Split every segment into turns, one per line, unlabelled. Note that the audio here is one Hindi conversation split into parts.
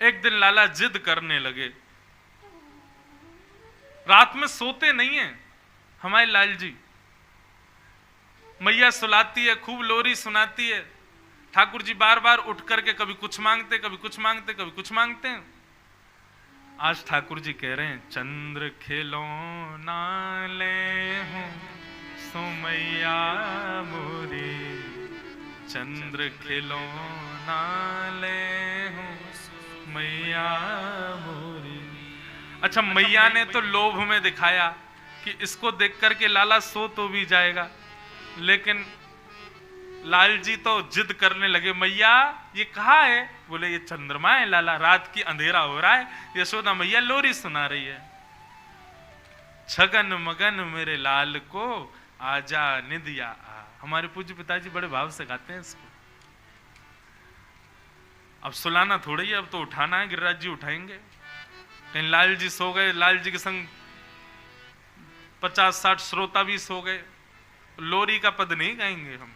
एक दिन लाला जिद करने लगे, रात में सोते नहीं है हमारे लाल जी। मैया सुलाती है, खूब लोरी सुनाती है। ठाकुर जी बार बार उठ करके कभी कुछ मांगते, कभी कुछ मांगते, कभी कुछ मांगते हैं। आज ठाकुर जी कह रहे हैं, चंद्र खिलौना ले हूं सो मैया मोरी, चंद्र खिलौना ले हूं मैया मोरी। अच्छा, मैया ने तो लोभ में दिखाया कि इसको देख करके लाला सो तो भी जाएगा, लेकिन लाल जी तो जिद करने लगे, मैया ये कहाँ है? बोले ये चंद्रमा है लाला, रात की अंधेरा हो रहा है, यशोदा मैया लोरी सुना रही है। छगन मगन मेरे लाल को आजा निदिया आ। हमारे पूज्य पिताजी बड़े भाव से गाते हैं इसको। अब सुलाना थोड़ी है, अब तो उठाना है, गिरिराज जी उठाएंगे। कहीं लाल जी सो गए, लाल जी के संग 50-60 श्रोता भी सो गए, लोरी का पद नहीं गाएंगे हम।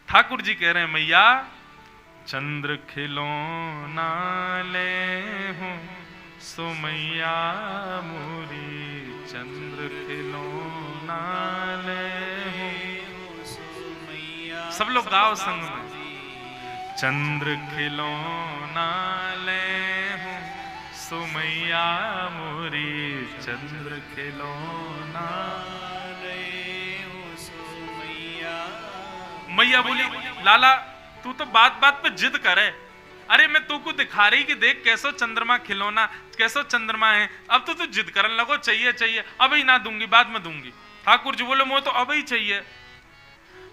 ठाकुर जी कह रहे हैं, मैया चंद्र खिलौना ले हूं सो मैया मोरी, चंद्र खिलौना ले हूं सो मैया। सब लोग गाओ संग में, चंद्र खिलौना ले हूं सो मैया मोरी, चंद्र खिलौना ले हूं सो मैया। मैया बोली, लाला तू तो बात बात पे जिद करे, अरे मैं तू को दिखा रही कि देख कैसो चंद्रमा खिलौना, कैसो चंद्रमा है, अब तो तू जिद करने लगो चाहिए चाहिए, अभी ना दूंगी बाद में दूंगी। ठाकुर जी बोले, मुझे तो अभी चाहिए।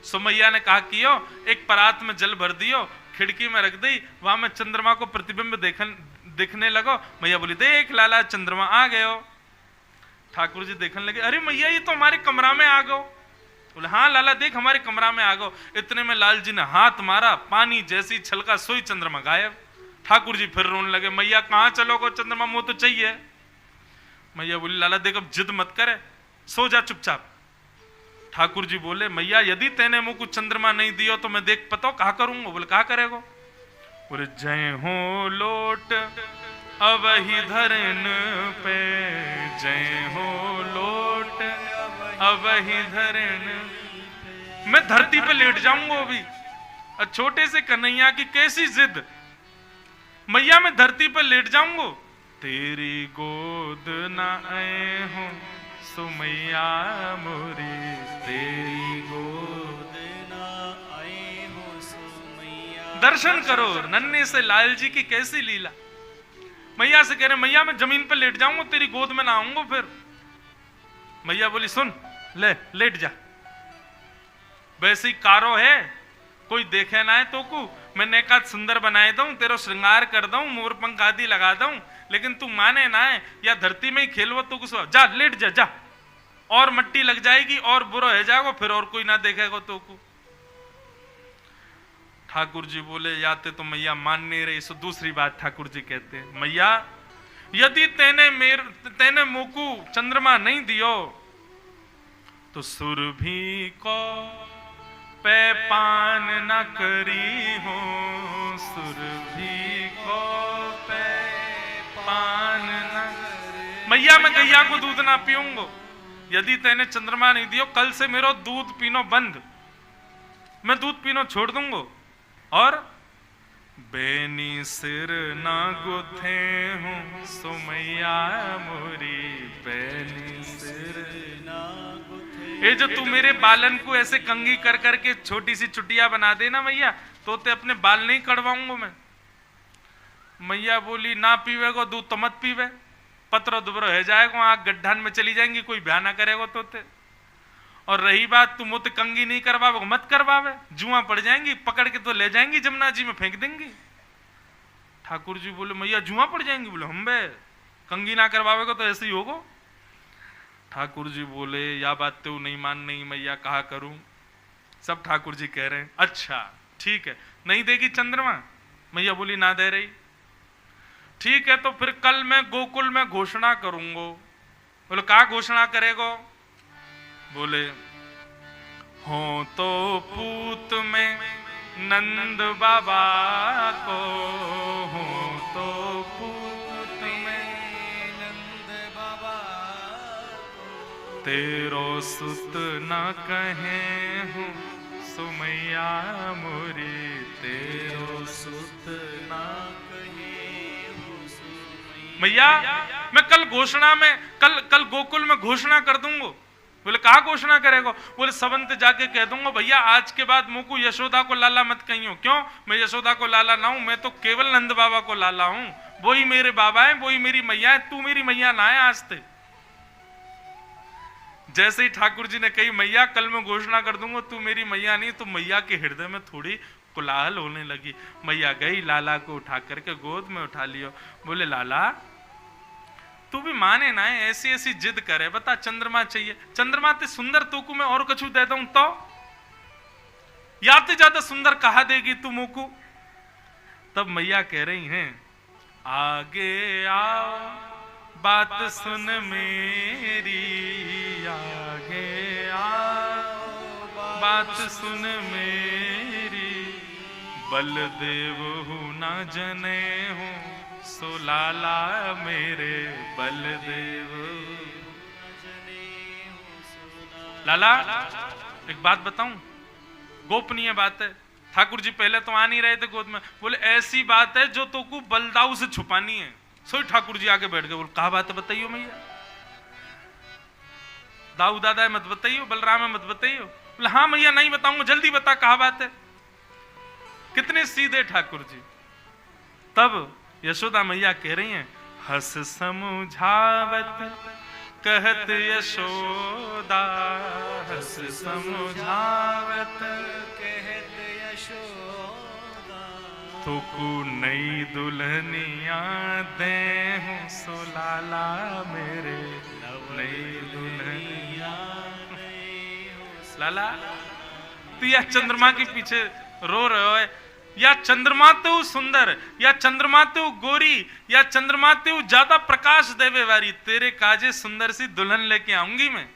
सो मैया ने कहा कि यो एक परात में जल भर दियो, खिड़की में रख दी, वहां में चंद्रमा को प्रतिबिंब दिखने लगो। मैया बोली, देख लाला चंद्रमा आ गयो। ठाकुर जी देखने लगे, अरे मैया ये तो हमारे कमरा में आ गो। बोले, हाँ लाला देख हमारे कमरा में आ गो। इतने में लाल जी ने हाथ मारा, पानी जैसी छलका सोई चंद्रमा गायब। ठाकुर जी फिर रोने लगे, मैया कहाँ चलोगे, चंद्रमा मुंह तो चाहिए। मैया बोली, लाला देख अब जिद मत करे, सो जा चुपचाप। ठाकुर जी बोले, मैया यदि तेने मुंह को चंद्रमा नहीं दियो तो मैं देख पता कहा करूंगा। बोले, कहा करेगो? बोले, जय हो लोट अब ही धरन पे, जय हो लोट अब ही धरन। मैं धरती पे लेट जाऊंगा अभी। छोटे से कन्हैया की कैसी जिद, मैया मैं धरती पे लेट जाऊंगा। तेरी गोद ना आए हूं सो मैया मोरी, तेरी गोद ना आए हूं सो मैया। दर्शन करो नन्हे से लाल जी की कैसी लीला। मैया से कह रहे, मैया मैं जमीन पे लेट जाऊंगा, तेरी गोद में ना आऊंगा फिर। मैया बोली, सुन ले लेट जा, वैसे ही कारो है, कोई देखे ना है तो को मैं नेका सुंदर बनाए दूं, तेरो श्रृंगार कर दूं, मोर पंख आदि लगा दूं, लेकिन तू माने ना है, या धरती में ही खेलवो तो कुछ जा, लेट जा जा, और मट्टी लग जाएगी और बुरा हो जाएगा, फिर और कोई ना देखेगा तो को। ठाकुर जी बोले, याते तो मैया मान नहीं रही। सो दूसरी बात ठाकुर जी कहते हैं, मैया यदि तेने मुकु चंद्रमा नहीं दियो तो सुरभि को पे पान न करी हो, सुरभि को पे पान न। मैया मैं गैया को दूध ना पीऊंगा, यदि तेने चंद्रमा नहीं दियो कल से मेरा दूध पीनो बंद, मैं दूध पीनो छोड़ दूंगा। और बेनी सिर ना गुथे हूं सो मैया मोरी, बेनी सिर ना गुथे। ये जो तू मेरे बालन को ऐसे कंगी कर करके छोटी सी चुटिया बना देना मैया, तो ते अपने बाल नहीं कड़वाऊंगा मैं। मैया बोली, ना पीवेगो दूध तो मत पीवे, पत्रो दुबरो है जाएगा, आग गड्ढान में चली जाएंगी, कोई ब्याह ना करेगा तो ते। और रही बात तू मुझे कंगी नहीं करवावे, मत करवावे, जुआ पड़ जाएंगी, पकड़ के तो ले जाएंगी जमुना जी में फेंक देंगी। ठाकुर जी बोले, मैया जुआ पड़ जाएंगी? बोले, हम बे कंगी ना करवावेगा तो ऐसे ही होगा। ठाकुर जी बोले, या बात तो नहीं मान नहीं मैया, कहा करूं? सब ठाकुर जी कह रहे हैं, अच्छा ठीक है, नहीं देगी चंद्रमा? मैया बोली, ना दे रही। ठीक है, तो फिर कल मैं गोकुल में घोषणा करूंगा। बोले, कहा घोषणा करेगो? बोले, हो तो पूत में नंद बाबा को तेरो सुत न कहे हूँ सो मैया मोरी, तेरो सुत न कहे हूँ सो मैया। मैं कल घोषणा में कल गोकुल में घोषणा कर दूंगा। बोले कहा घोषणा करेगा? बोले सबंत जाके कह दूंगा भैया आज के बाद मुझको यशोदा को लाला मत कहियो। क्यों? मैं यशोदा को लाला ना हूं, मैं तो केवल नंद बाबा को लाला हूं। वही मेरे बाबा है, वही मेरी मैया है, तू मेरी मैया ना है आज तक। जैसे ही ठाकुर जी ने कही मैया कल मैं घोषणा कर दूंगा तू मेरी मैया नहीं, तो मैया के हृदय में थोड़ी कोलाहल होने लगी। मैया गई, लाला को उठा करके गोद में उठा लियो। बोले लाला तू भी माने ना है, ऐसी ऐसी जिद करे, बता चंद्रमा चाहिए। चंद्रमा ते सुंदर तू को मैं और कछु देता हूं तो या ते ज्यादा सुंदर कहा देगी तू मुको? तब मैया कह रही हैं आगे आओ बात सुन मेरी, आगे आओ बात सुन मेरी, बलदेव हूं ना जने हूं सो लाला मेरे बलदेव। लाला एक बात बताऊं, गोपनीय बात है। ठाकुर जी पहले तो आ नहीं रहे थे गोद में। बोले ऐसी बात है जो तो को बलदाऊ से छुपानी है। सोई ठाकुर जी आके बैठ गए। बोले कहा बात है बताइयो मैया। दाऊ दादा मत बताइयो, बलराम मत बताइयो। बोले हाँ मैया नहीं बताऊंगा, जल्दी बता कहा बात है। कितने सीधे ठाकुर जी। तब यशोदा मैया कह रही हैं हस समझावत कहत यशोदा, हस समझावत कहत यशोदा, तुकु नई दुल्हनिया दे हूं सो लाला मेरे नई दुल्हनिया। लाला तू या चंद्रमा के पीछे रो रहे हो, या चंद्रमा तो सुंदर, या चंद्रमा तो गोरी, या चंद्रमा तो ज्यादा प्रकाश देवे वारी, तेरे काजे सुंदर सी दुल्हन लेके आऊंगी मैं।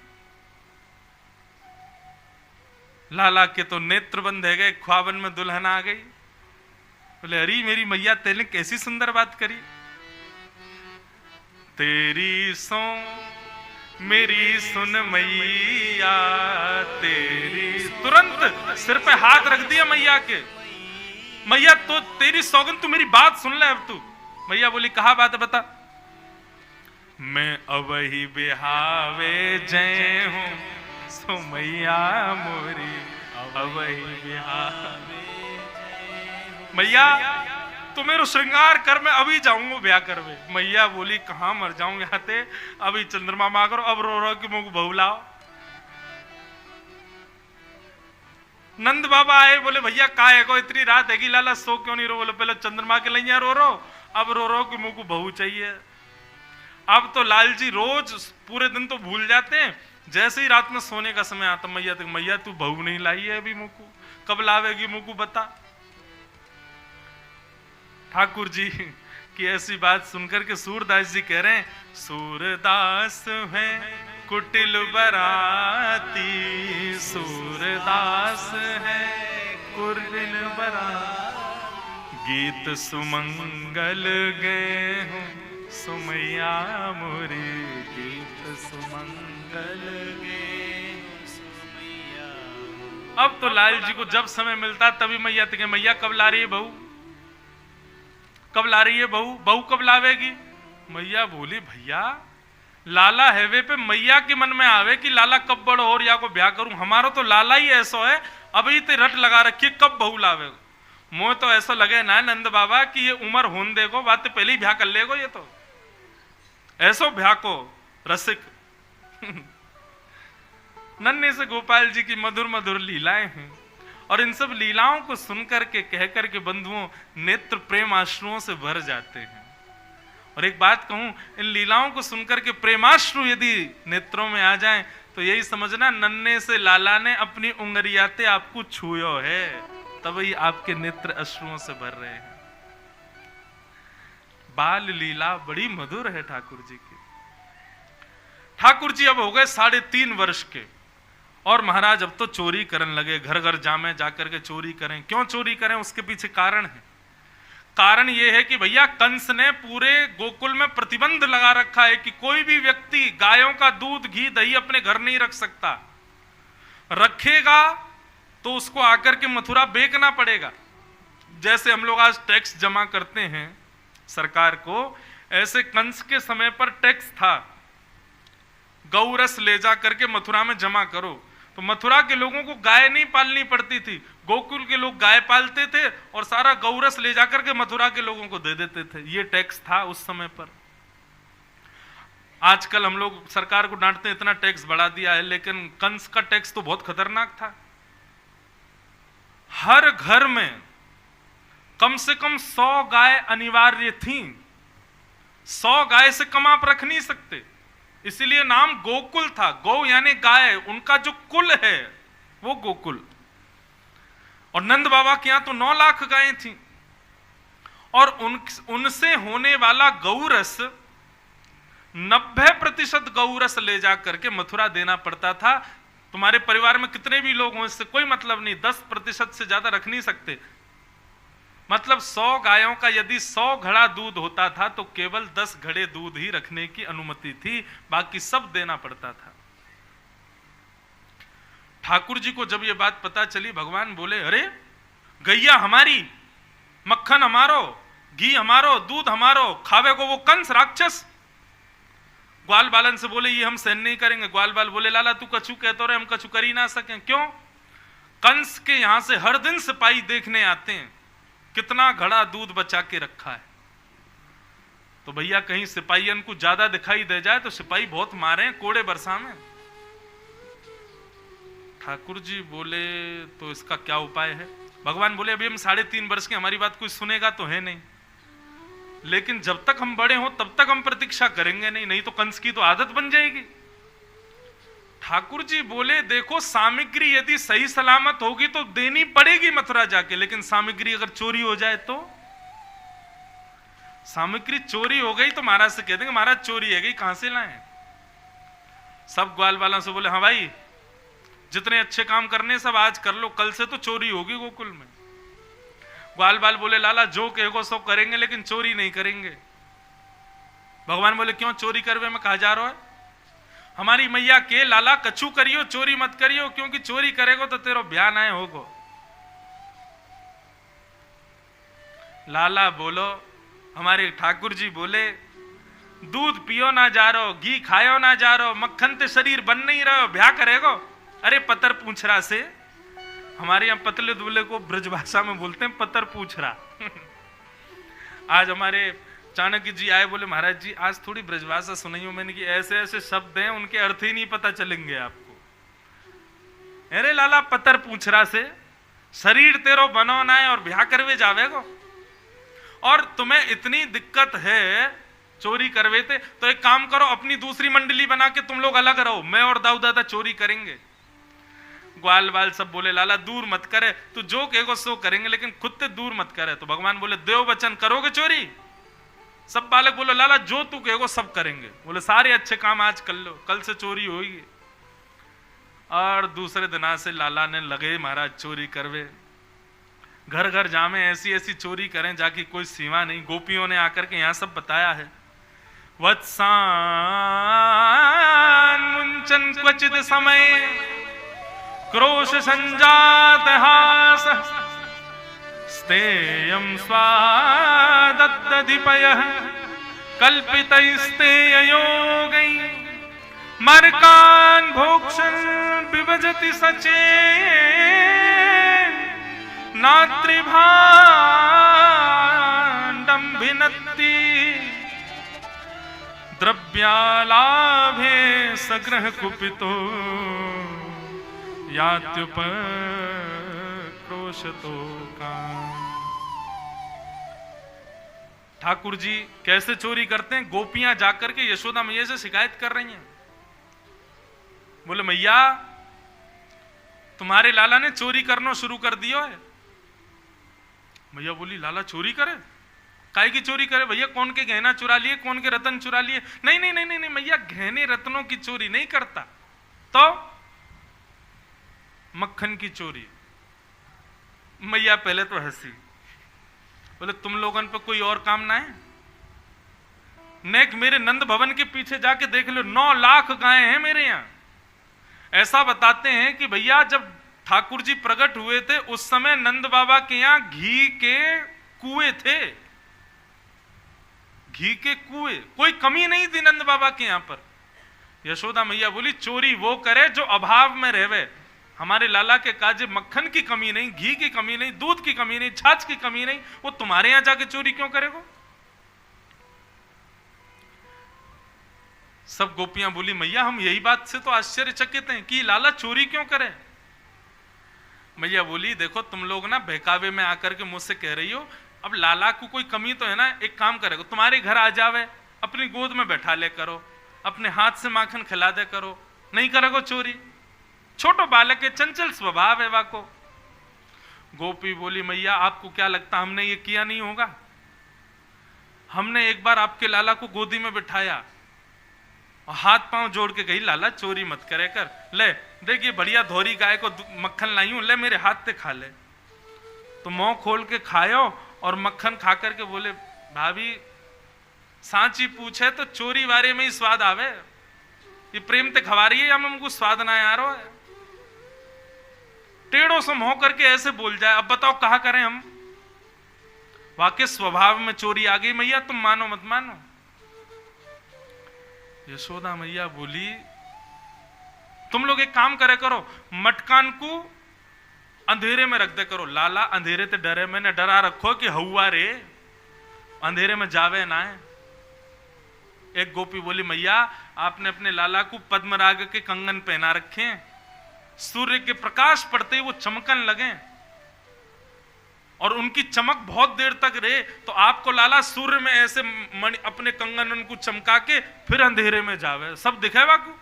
लाला के तो नेत्र बंद है गए, ख्वाबन में दुल्हन आ गई। बोले अरे मेरी मैया तेने कैसी सुंदर बात करी। तेरी सो मेरी सुन मैया तेरी, तुरंत सिर पे हाथ रख दिया मैया के। मैया तो तेरी सौगन तू मेरी बात सुन ले अब तू। मैया बोली कहा बात है बता। मैं अवही बिहावे जय हूं सो मैया मोरी, अवही बिहावे। मैया तो मेरा श्रृंगार कर, मैं अभी जाऊंगा ब्याह करवे। मैया बोली कहां मर जाऊं यहाँ ते, अभी चंद्रमा मां करो, अब रो रो के मुझको बहू लाओ। नंद बाबा आए, बोले भैया का है को इतनी रात है कि लाला सो क्यों नहीं रो? बोले पहले चंद्रमा के लिए रो रो, अब रो रो कि मुझको बहू चाहिए। अब तो लाल जी रोज पूरे दिन तो भूल जाते हैं, जैसे ही रात में सोने का समय आता मैया तक, मैया तू बहू नहीं लाई है अभी मुझको, कब लावेगी मुझको बता। ठाकुर जी की ऐसी बात सुनकर के सूरदास जी कह रहे हैं सूरदास है कुटिल बराती, सूरदास है कुटिल बराती, गीत सुमंगल गए हूँ सुमैया मोरी, गीत सुमंगल गए सुमैया। अब तो लाल जी को जब समय मिलता तभी मैया तक, मैया कब ला रही है बहू, कब ला रही है बहू, बहू कब लावेगी? मैया बोली भैया लाला हैवे पे मैया के मन में आवे कि लाला कब बड़ो और या को ब्याह करूं, हमारा तो लाला ही ऐसा है अभी ते रट लगा रखी कब बहू लावे। मोह तो ऐसा लगे ना नंद बाबा कि ये उम्र होन देखो, बात तो पहले ही ब्याह कर लेगो, ये तो ऐसो ब्याह को रसिक। नन्हे से गोपाल जी की मधुर मधुर लीलाएं हैं, और इन सब लीलाओं को सुनकर के कहकर के बंधुओं नेत्र प्रेम आश्रुओं से भर जाते हैं। और एक बात कहूं, इन लीलाओं को सुनकर के प्रेमाश्रु यदि नेत्रों में आ जाएं तो यही समझना नन्हे से लाला ने अपनी उंगलियाते आपको छुयो है, तभी आपके नेत्र अश्रुओं से भर रहे हैं। बाल लीला बड़ी मधुर है ठाकुर जी की। ठाकुर जी अब हो गए 3.5 वर्ष के, और महाराज अब तो चोरी करने लगे, घर घर जामे जाकर के चोरी करें। क्यों चोरी करें उसके पीछे कारण है। कारण यह है कि भैया कंस ने पूरे गोकुल में प्रतिबंध लगा रखा है कि कोई भी व्यक्ति गायों का दूध घी दही अपने घर नहीं रख सकता। रखेगा तो उसको आकर के मथुरा बेचना पड़ेगा। जैसे हम लोग आज टैक्स जमा करते हैं सरकार को, ऐसे कंस के समय पर टैक्स था, गौरस ले जा करके मथुरा में जमा करो। तो मथुरा के लोगों को गाय नहीं पालनी पड़ती थी, गोकुल के लोग गाय पालते थे और सारा गौरस ले जाकर के मथुरा के लोगों को दे देते थे। ये टैक्स था उस समय पर। आजकल हम लोग सरकार को डांटते हैं इतना टैक्स बढ़ा दिया है, लेकिन कंस का टैक्स तो बहुत खतरनाक था। हर घर में कम से कम 100 गाय अनिवार्य थी। 100 गाय से कम आप रख नहीं सकते, इसीलिए नाम गोकुल था। गौ यानी गाय, उनका जो कुल है वो गोकुल। और नंद बाबा के यहां तो 9 लाख गायें थी और उनसे होने वाला गौरस 90% गौरस ले जा करके मथुरा देना पड़ता था। तुम्हारे परिवार में कितने भी लोग हों इससे कोई मतलब नहीं, 10% से ज्यादा रख नहीं सकते। मतलब 100 गायों का यदि 100 घड़ा दूध होता था तो केवल 10 घड़े दूध ही रखने की अनुमति थी, बाकी सब देना पड़ता था। ठाकुर जी को जब ये बात पता चली, भगवान बोले अरे गैया हमारी, मक्खन हमारो, घी हमारो, दूध हमारो, खावे को वो कंस राक्षस। ग्वाल बालन से बोले ये हम सहन नहीं करेंगे। ग्वाल बाल बोले लाला तू कछु कहते रहे, हम कछु कर ही ना सकें। क्यों? कंस के यहां से हर दिन सिपाही देखने आते हैं कितना घड़ा दूध बचा के रखा है। तो भैया कहीं सिपाहियन को ज्यादा दिखाई दे जाए तो सिपाही बहुत मारे कोड़े बरसा में। ठाकुर जी बोले तो इसका क्या उपाय है? भगवान बोले अभी हम 3.5 वर्ष के, हमारी बात कोई सुनेगा तो है नहीं, लेकिन जब तक हम बड़े हों तब तक हम प्रतीक्षा करेंगे नहीं तो कंस की तो आदत बन जाएगी। ठाकुर जी बोले देखो सामग्री यदि सही सलामत होगी तो देनी पड़ेगी मथुरा जाके, लेकिन सामग्री अगर चोरी हो जाए तो? सामग्री चोरी हो गई तो महाराज से कह देंगे महाराज चोरी है गई, कहां से लाएं? सब ग्वाल वालों से बोले हाँ भाई जितने अच्छे काम करने सब आज कर लो, कल से तो चोरी होगी गोकुल में। ग्वाल बाल बोले लाला जो कहेगो सो करेंगे लेकिन चोरी नहीं करेंगे। भगवान बोले क्यों चोरी करवे में कहा जा रहा है? हमारी मैया के लाला कछु करियो चोरी मत करियो, क्योंकि चोरी करेगो तो तेरो ब्याह ना होगो। लाला बोलो, हमारे ठाकुर जी बोले दूध पियो ना जा रो, घी खायो ना जा रो, मक्खन ते शरीर बन नहीं रहो, ब्याह करेगो? अरे पतर पूछ रहा से, हमारे यहाँ पतले दुबले को ब्रजभाषा में बोलते हैं पतर पूछ रहा। आज हमारे चाणक्य जी आए, बोले महाराज जी आज थोड़ी ब्रजभाषा सुनाइयो। मैंने कि ऐसे ऐसे शब्द हैं उनके अर्थ ही नहीं पता चलेंगे आपको। अरे लाला पतर पूछ रहा से, शरीर तेरो बनो ना है और ब्याह करवे जावेगो, और तुम्हें इतनी दिक्कत है चोरी करवे थे तो एक काम करो अपनी दूसरी मंडली बना के तुम लोग अलग रहो, मैं और दाऊ दादा चोरी करेंगे। ग्वाल बाल सब बोले लाला दूर मत करे, तू जो कहेगो सो करेंगे लेकिन खुद से दूर मत करे। तो भगवान बोले देव वचन करोगे चोरी? सब बालक बोले लाला जो तू कहेगो सब करेंगे। बोले सारे अच्छे काम आज कर लो, कल से चोरी होगी। और दूसरे दिन से लाला ने लगे महाराज चोरी करवे, घर घर जामे, ऐसी ऐसी चोरी करें जाके कोई सीमा नहीं। गोपियों ने आकर के यहां सब बताया है। वत्सान मुंचन क्वचित समय क्रोश संजात हास स्तेयं स्वादत्तधिपयः कल्पितैस्तेययोगै मर्कान् भोक्षन् विभजति सचेन् नात्रिभाण्डं भिनत्ति द्रव्यालाभे सग्रह कुपितो यात्युपक्रोशतो काम। ठाकुर जी कैसे चोरी करते हैं? गोपियां जाकर के यशोदा मैया से शिकायत कर रही हैं। बोले मैया तुम्हारे लाला ने चोरी करना शुरू कर दिया है। मैया बोली लाला चोरी करे? काय की चोरी करे भैया? कौन के गहना चुरा लिए, कौन के रतन चुरा लिए? नहीं नहीं नहीं नहीं मैया गहने रत्नों की चोरी नहीं करता, तो मक्खन की चोरी। मैया पहले तो हंसी, बोले तुम लोगन पे कोई और काम ना है? नेक मेरे नंद भवन के पीछे जाके देख लो, 9 लाख गायें हैं मेरे यहाँ। ऐसा बताते हैं कि भैया जब ठाकुर जी प्रकट हुए थे उस समय नंद बाबा के यहाँ घी के कुएं थे, घी के कुएं, कोई कमी नहीं थी नंद बाबा के यहाँ पर। यशोदा मैया बोली चोरी वो करे जो अभाव में रहवे। हमारे लाला के काजे मक्खन की कमी नहीं, घी की कमी नहीं, दूध की कमी नहीं, छाछ की कमी नहीं, वो तुम्हारे यहां जाके चोरी क्यों करेगा? सब गोपियां बोली मैया हम यही बात से तो आश्चर्यचकित हैं कि लाला चोरी क्यों करे। मैया बोली देखो तुम लोग ना बहकावे में आकर के मुझसे कह रही हो, अब लाला को कोई कमी तो है ना, एक काम करेगा तुम्हारे घर आ जावे, अपनी गोद में बैठा ले करो, अपने हाथ से माखन खिला दे करो, नहीं करेगो चोरी। छोटो बालक के चंचल स्वभाव है वाको। गोपी बोली मैया आपको क्या लगता हमने ये किया नहीं होगा? हमने एक बार आपके लाला को गोदी में बिठाया और हाथ पांव जोड़ के गई लाला चोरी मत करे कर, ले देखिए बढ़िया धोरी गाय को मक्खन लाई हूं, ले मेरे हाथ से खा ले। तो मुंह खोल के खायो और मक्खन खा करके बोले भाभी सांची पूछे तो चोरी वारे में ही स्वाद आवे, ये प्रेम ते खवा रही है या हमको स्वाद ना आ रहा है? टेढ़ों से मुंह करके ऐसे बोल जाए, अब बताओ कहा करें हम? वाकई स्वभाव में चोरी आ गई मैया, तुम मानो मत मानो। यशोदा मैया बोली तुम लोग एक काम करे करो, मटकान को अंधेरे में रख दे करो। लाला अंधेरे ते डरे, मैंने डरा रखो कि हवा रे अंधेरे में जावे ना है। एक गोपी बोली मैया आपने अपने लाला को पद्मराग के कंगन पहना रखे हैं, सूर्य के प्रकाश पड़ते ही वो चमकन लगे और उनकी चमक बहुत देर तक रहे, तो आपको लाला सूर्य में ऐसे अपने कंगन उनको चमका के फिर अंधेरे में जावे, सब दिखे बाकू।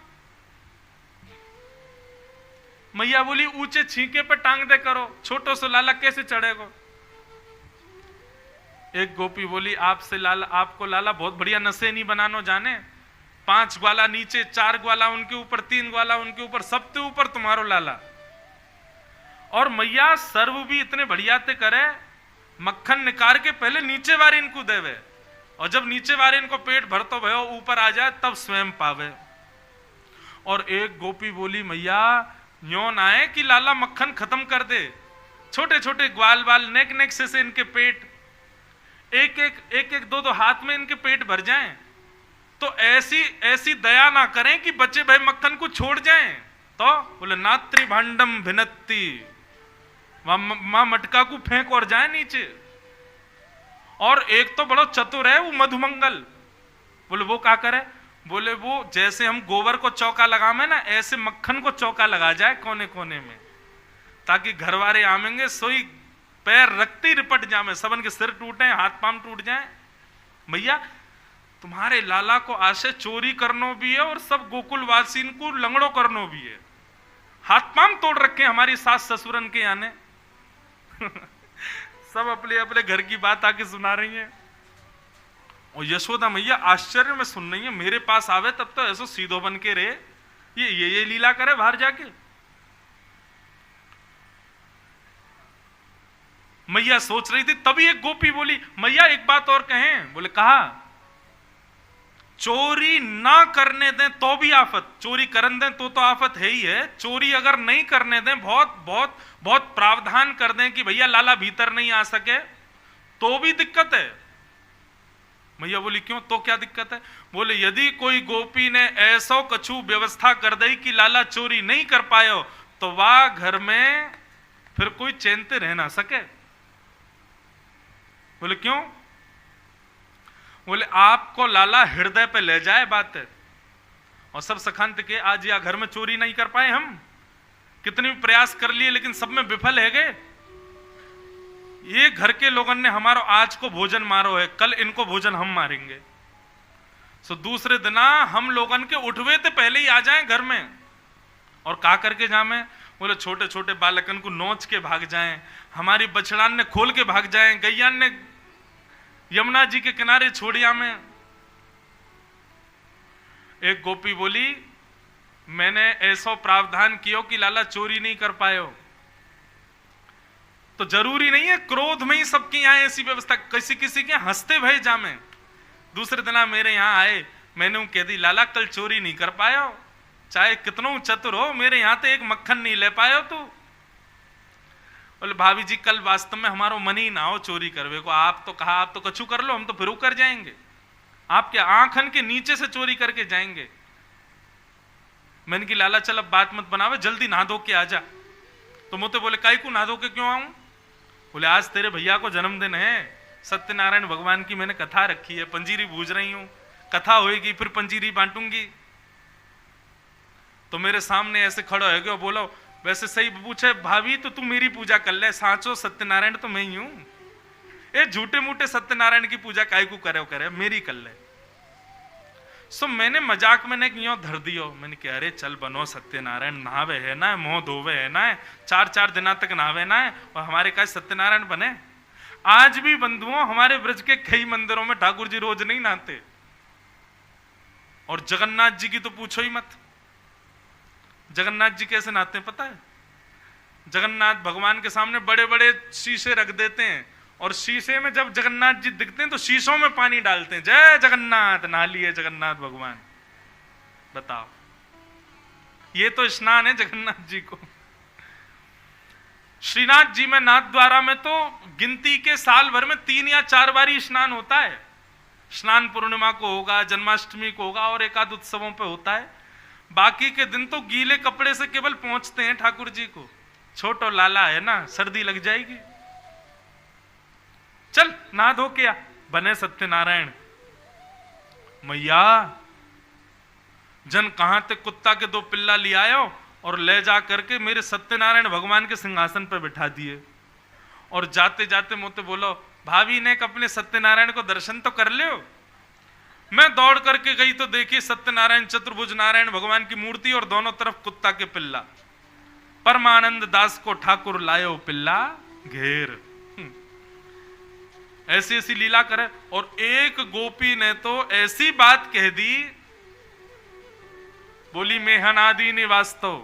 मैया बोली ऊंचे छींके पे टांग दे करो, छोटो सो लाला कैसे चढ़ेगा? एक गोपी बोली आपसे लाला, आपको लाला बहुत बढ़िया नशे नहीं बनानो जाने, 5 ग्वाला नीचे, 4 ग्वाला उनके ऊपर, 3 ग्वाला उनके ऊपर, सबसे ऊपर तुम्हारो लाला। और मैया सर्व भी इतने बढ़िया ते करे, मक्खन निकाल के पहले नीचे वारे इनको देवे, और जब नीचे वारे इनको पेट भर तो भयो ऊपर आ जाए तब स्वयं पावे। और एक गोपी बोली मैया न्यो ना है कि लाला मक्खन खत्म कर दे, छोटे छोटे ग्वाल बाल नेक नेक से इनके पेट एक एक 2 हाथ में इनके पेट भर जाएं, तो ऐसी दया ना करें कि बच्चे भाई मक्खन को छोड़ जाएं। तो बोले नात्री भांडम भिनत्ती, मां मटका को फेंक और जाए नीचे। और एक तो बड़ा चतुर है वो मधुमंगल, बोले वो क्या करे? बोले वो जैसे हम गोबर को चौका लगावे ना, ऐसे मक्खन को चौका लगा जाए कोने कोने में, ताकि घर वाले आमेंगे सोई पैर रखते ही रिपट जामे, सबन के सिर टूटे, हाथ पांव टूट जाए। भैया तुम्हारे लाला को आशे चोरी करनो भी है और सब गोकुल वासी को लंगड़ो करनो भी है, हाथ पांव तोड़ रखे हमारी सास ससुरन के याने सब अपने अपने घर की बात आके सुना रही हैं। और यशोदा मैया आश्चर्य में सुन रही है, मेरे पास आवे तब तो ऐसो सीधो बन के रहे, ये लीला करे बाहर जाके। मैया सोच रही थी, तभी एक गोपी बोली मैया एक बात और कहें। बोले कहा चोरी ना करने दें तो भी आफत, चोरी करने दें तो आफत है ही है, चोरी अगर नहीं करने दें, बहुत बहुत बहुत प्रावधान कर दें कि भैया लाला भीतर नहीं आ सके तो भी दिक्कत है। मैया बोली क्यों, तो क्या दिक्कत है? बोले यदि कोई गोपी ने ऐसो कछु व्यवस्था कर दी कि लाला चोरी नहीं कर पायो तो वह घर में फिर कोई चैनते रह ना सके। बोले क्यों? बोले आपको लाला हृदय पे ले जाए बात है, और सब सखांत के आज या घर में चोरी नहीं कर पाए, हम कितने भी प्रयास कर लिए लेकिन सब में विफल है गए। ये घर के लोगों ने हमारो आज को भोजन मारो है, कल इनको भोजन हम मारेंगे, सो दूसरे दिना हम लोगन के उठवे तो पहले ही आ जाएं घर में। और का करके जामे? बोले छोटे छोटे बालकन को नोच के भाग जाएं, हमारी बछड़ान ने खोल के भाग जाएं, गैयान ने यमुना जी के किनारे छोड़िया में। एक गोपी बोली मैंने ऐसा प्रावधान किया कि लाला चोरी नहीं कर पायो। तो जरूरी नहीं है क्रोध में ही सबके यहाँ ऐसी व्यवस्था, किसी किसी के हंसते भय जामे। दूसरे दिन मेरे यहाँ आए, मैंने उनको कह दी लाला कल चोरी नहीं कर पाया हो, चाहे कितनों चतुर हो, मेरे यहाँ तो एक मक्खन नहीं ले पायो तू। बोले भाभी जी कल वास्तव में हमारा मन ही ना हो चोरी करवे को, आप तो कहा आप तो कछु कर लो, हम तो फिर कर जाएंगे, आपके आंखन के नीचे से चोरी करके जाएंगे। मैंने कि लाला चल अब बात मत बनावे, जल्दी नहा धो के आ जा। तो मुझे बोले काई को नहा धो के क्यों आऊं? बोले आज तेरे भैया को जन्मदिन है, सत्यनारायण भगवान की मैंने कथा रखी है, पंजीरी बूझ रही हूं, कथा होएगी फिर पंजीरी बांटूंगी। तो मेरे सामने ऐसे खड़ा हो गया, बोलो वैसे सही पूछे भाभी तो तू मेरी पूजा कर ले, सांचो सत्यनारायण तो मैं ही हूं, ये झूठे मूठे सत्यनारायण की पूजा काय को करे मेरी कर ले। सो मैंने मजाक में यूं धर दियो, मैंने कहा अरे चल बनो सत्यनारायण, नहावे है ना, मोह धोवे है ना, 4-4 दिना तक नहावे ना, और हमारे का सत्यनारायण बने। आज भी बंधुओं हमारे ब्रज के कई मंदिरों में ठाकुर जी रोज नहीं नहाते, और जगन्नाथ जी की तो पूछो ही मत। जगन्नाथ जी कैसे नहाते हैं पता है? जगन्नाथ भगवान के सामने बड़े बड़े शीशे रख देते हैं, और शीशे में जब जगन्नाथ जी दिखते हैं तो शीशों में पानी डालते हैं, जय जगन्नाथ, नहा लिए जगन्नाथ भगवान। बताओ, ये तो स्नान है जगन्नाथ जी को। श्रीनाथ जी में नाथ द्वारा में तो गिनती के साल भर में 3 या 4 बार स्नान होता है। स्नान पूर्णिमा को होगा, जन्माष्टमी को होगा, और एकाध उत्सवों पे होता है। बाकी के दिन तो गीले कपड़े से केवल पहुंचते हैं ठाकुर जी को। छोटो लाला है ना, सर्दी लग जाएगी, चल नहा धो के आ, बने सत्यनारायण। मैया जन कहां तक कुत्ता के 2 पिल्ला ले आयो और ले जा करके मेरे सत्यनारायण भगवान के सिंहासन पर बिठा दिए, और जाते जाते मुझे बोलो भाभी ने अपने सत्यनारायण को दर्शन तो कर लियो। मैं दौड़ करके गई तो देखी सत्यनारायण चतुर्भुज नारायण भगवान की मूर्ति, और दोनों तरफ कुत्ता के पिल्ला। परमानंद दास को ठाकुर लायो पिल्ला घेर। ऐसी ऐसी लीला करे। और एक गोपी ने तो ऐसी बात कह दी, बोली मेहनादी ने वास्तव,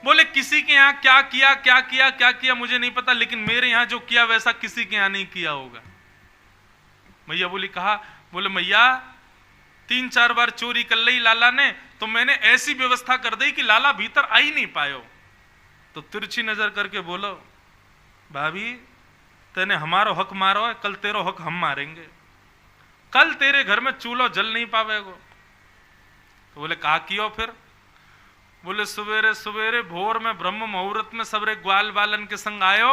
बोले किसी के यहां क्या किया क्या किया क्या किया मुझे नहीं पता, लेकिन मेरे यहां जो किया वैसा किसी के यहां नहीं किया होगा। मैया बोली कहा, बोले मैया 3-4 बार चोरी कर ली लाला ने, तो मैंने ऐसी व्यवस्था कर दी कि लाला भीतर आ ही नहीं पायो। तो तिरछी नजर करके बोलो भाभी तेने हमारो हक मारो है, कल तेरो हक हम मारेंगे, कल तेरे घर में चूल्हो जल नहीं पावेगो। तो बोले कहा कियो फिर? बोले सवेरे सवेरे भोर में ब्रह्म मुहूर्त में सबरे ग्वाल बालन के संग आयो,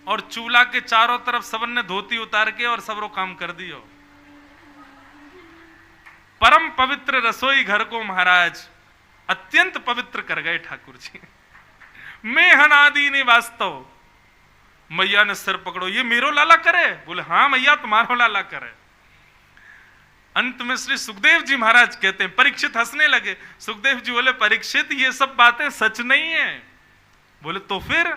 और चूल्हा के चारों तरफ सबन ने धोती उतार के और सबरो काम कर दियो। परम पवित्र रसोई घर को महाराज अत्यंत पवित्र कर गए ठाकुर जी। मेहन आदि ने वास्तव। मैया ने सिर पकड़ो, ये मेरो लाला करे? बोले हाँ मैया तुम्हारो लाला करे। अंत में श्री सुखदेव जी महाराज कहते हैं, परीक्षित हंसने लगे। सुखदेव जी बोले परीक्षित ये सब बातें सच नहीं है। बोले तो फिर?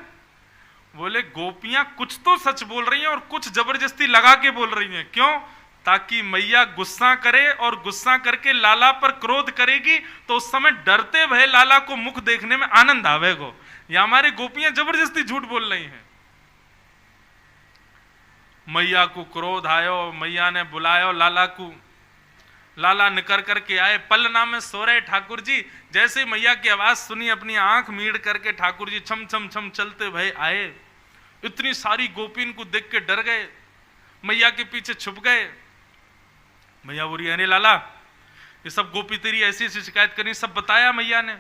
बोले गोपियां कुछ तो सच बोल रही हैं और कुछ जबरदस्ती लगा के बोल रही हैं। क्यों? ताकि मैया गुस्सा करे, और गुस्सा करके लाला पर क्रोध करेगी तो उस समय डरते भय लाला को मुख देखने में आनंद आवेगो। या हमारी गोपियां जबरदस्ती झूठ बोल रही हैं। मैया को क्रोध आयो, मैया ने बुलायो लाला को। लाला निकर करके आए, पलना में सो रहे ठाकुर जी। जैसे मैया की आवाज सुनी, अपनी आंख मीड़ करके ठाकुर जी छम छम छम चलते भय आए। इतनी सारी गोपीन को देख के डर गए, मैया के पीछे छुप गए। मैया बोली अरे लाला ये सब गोपी तेरी ऐसी ऐसी शिकायत करी, सब बताया मैया ने।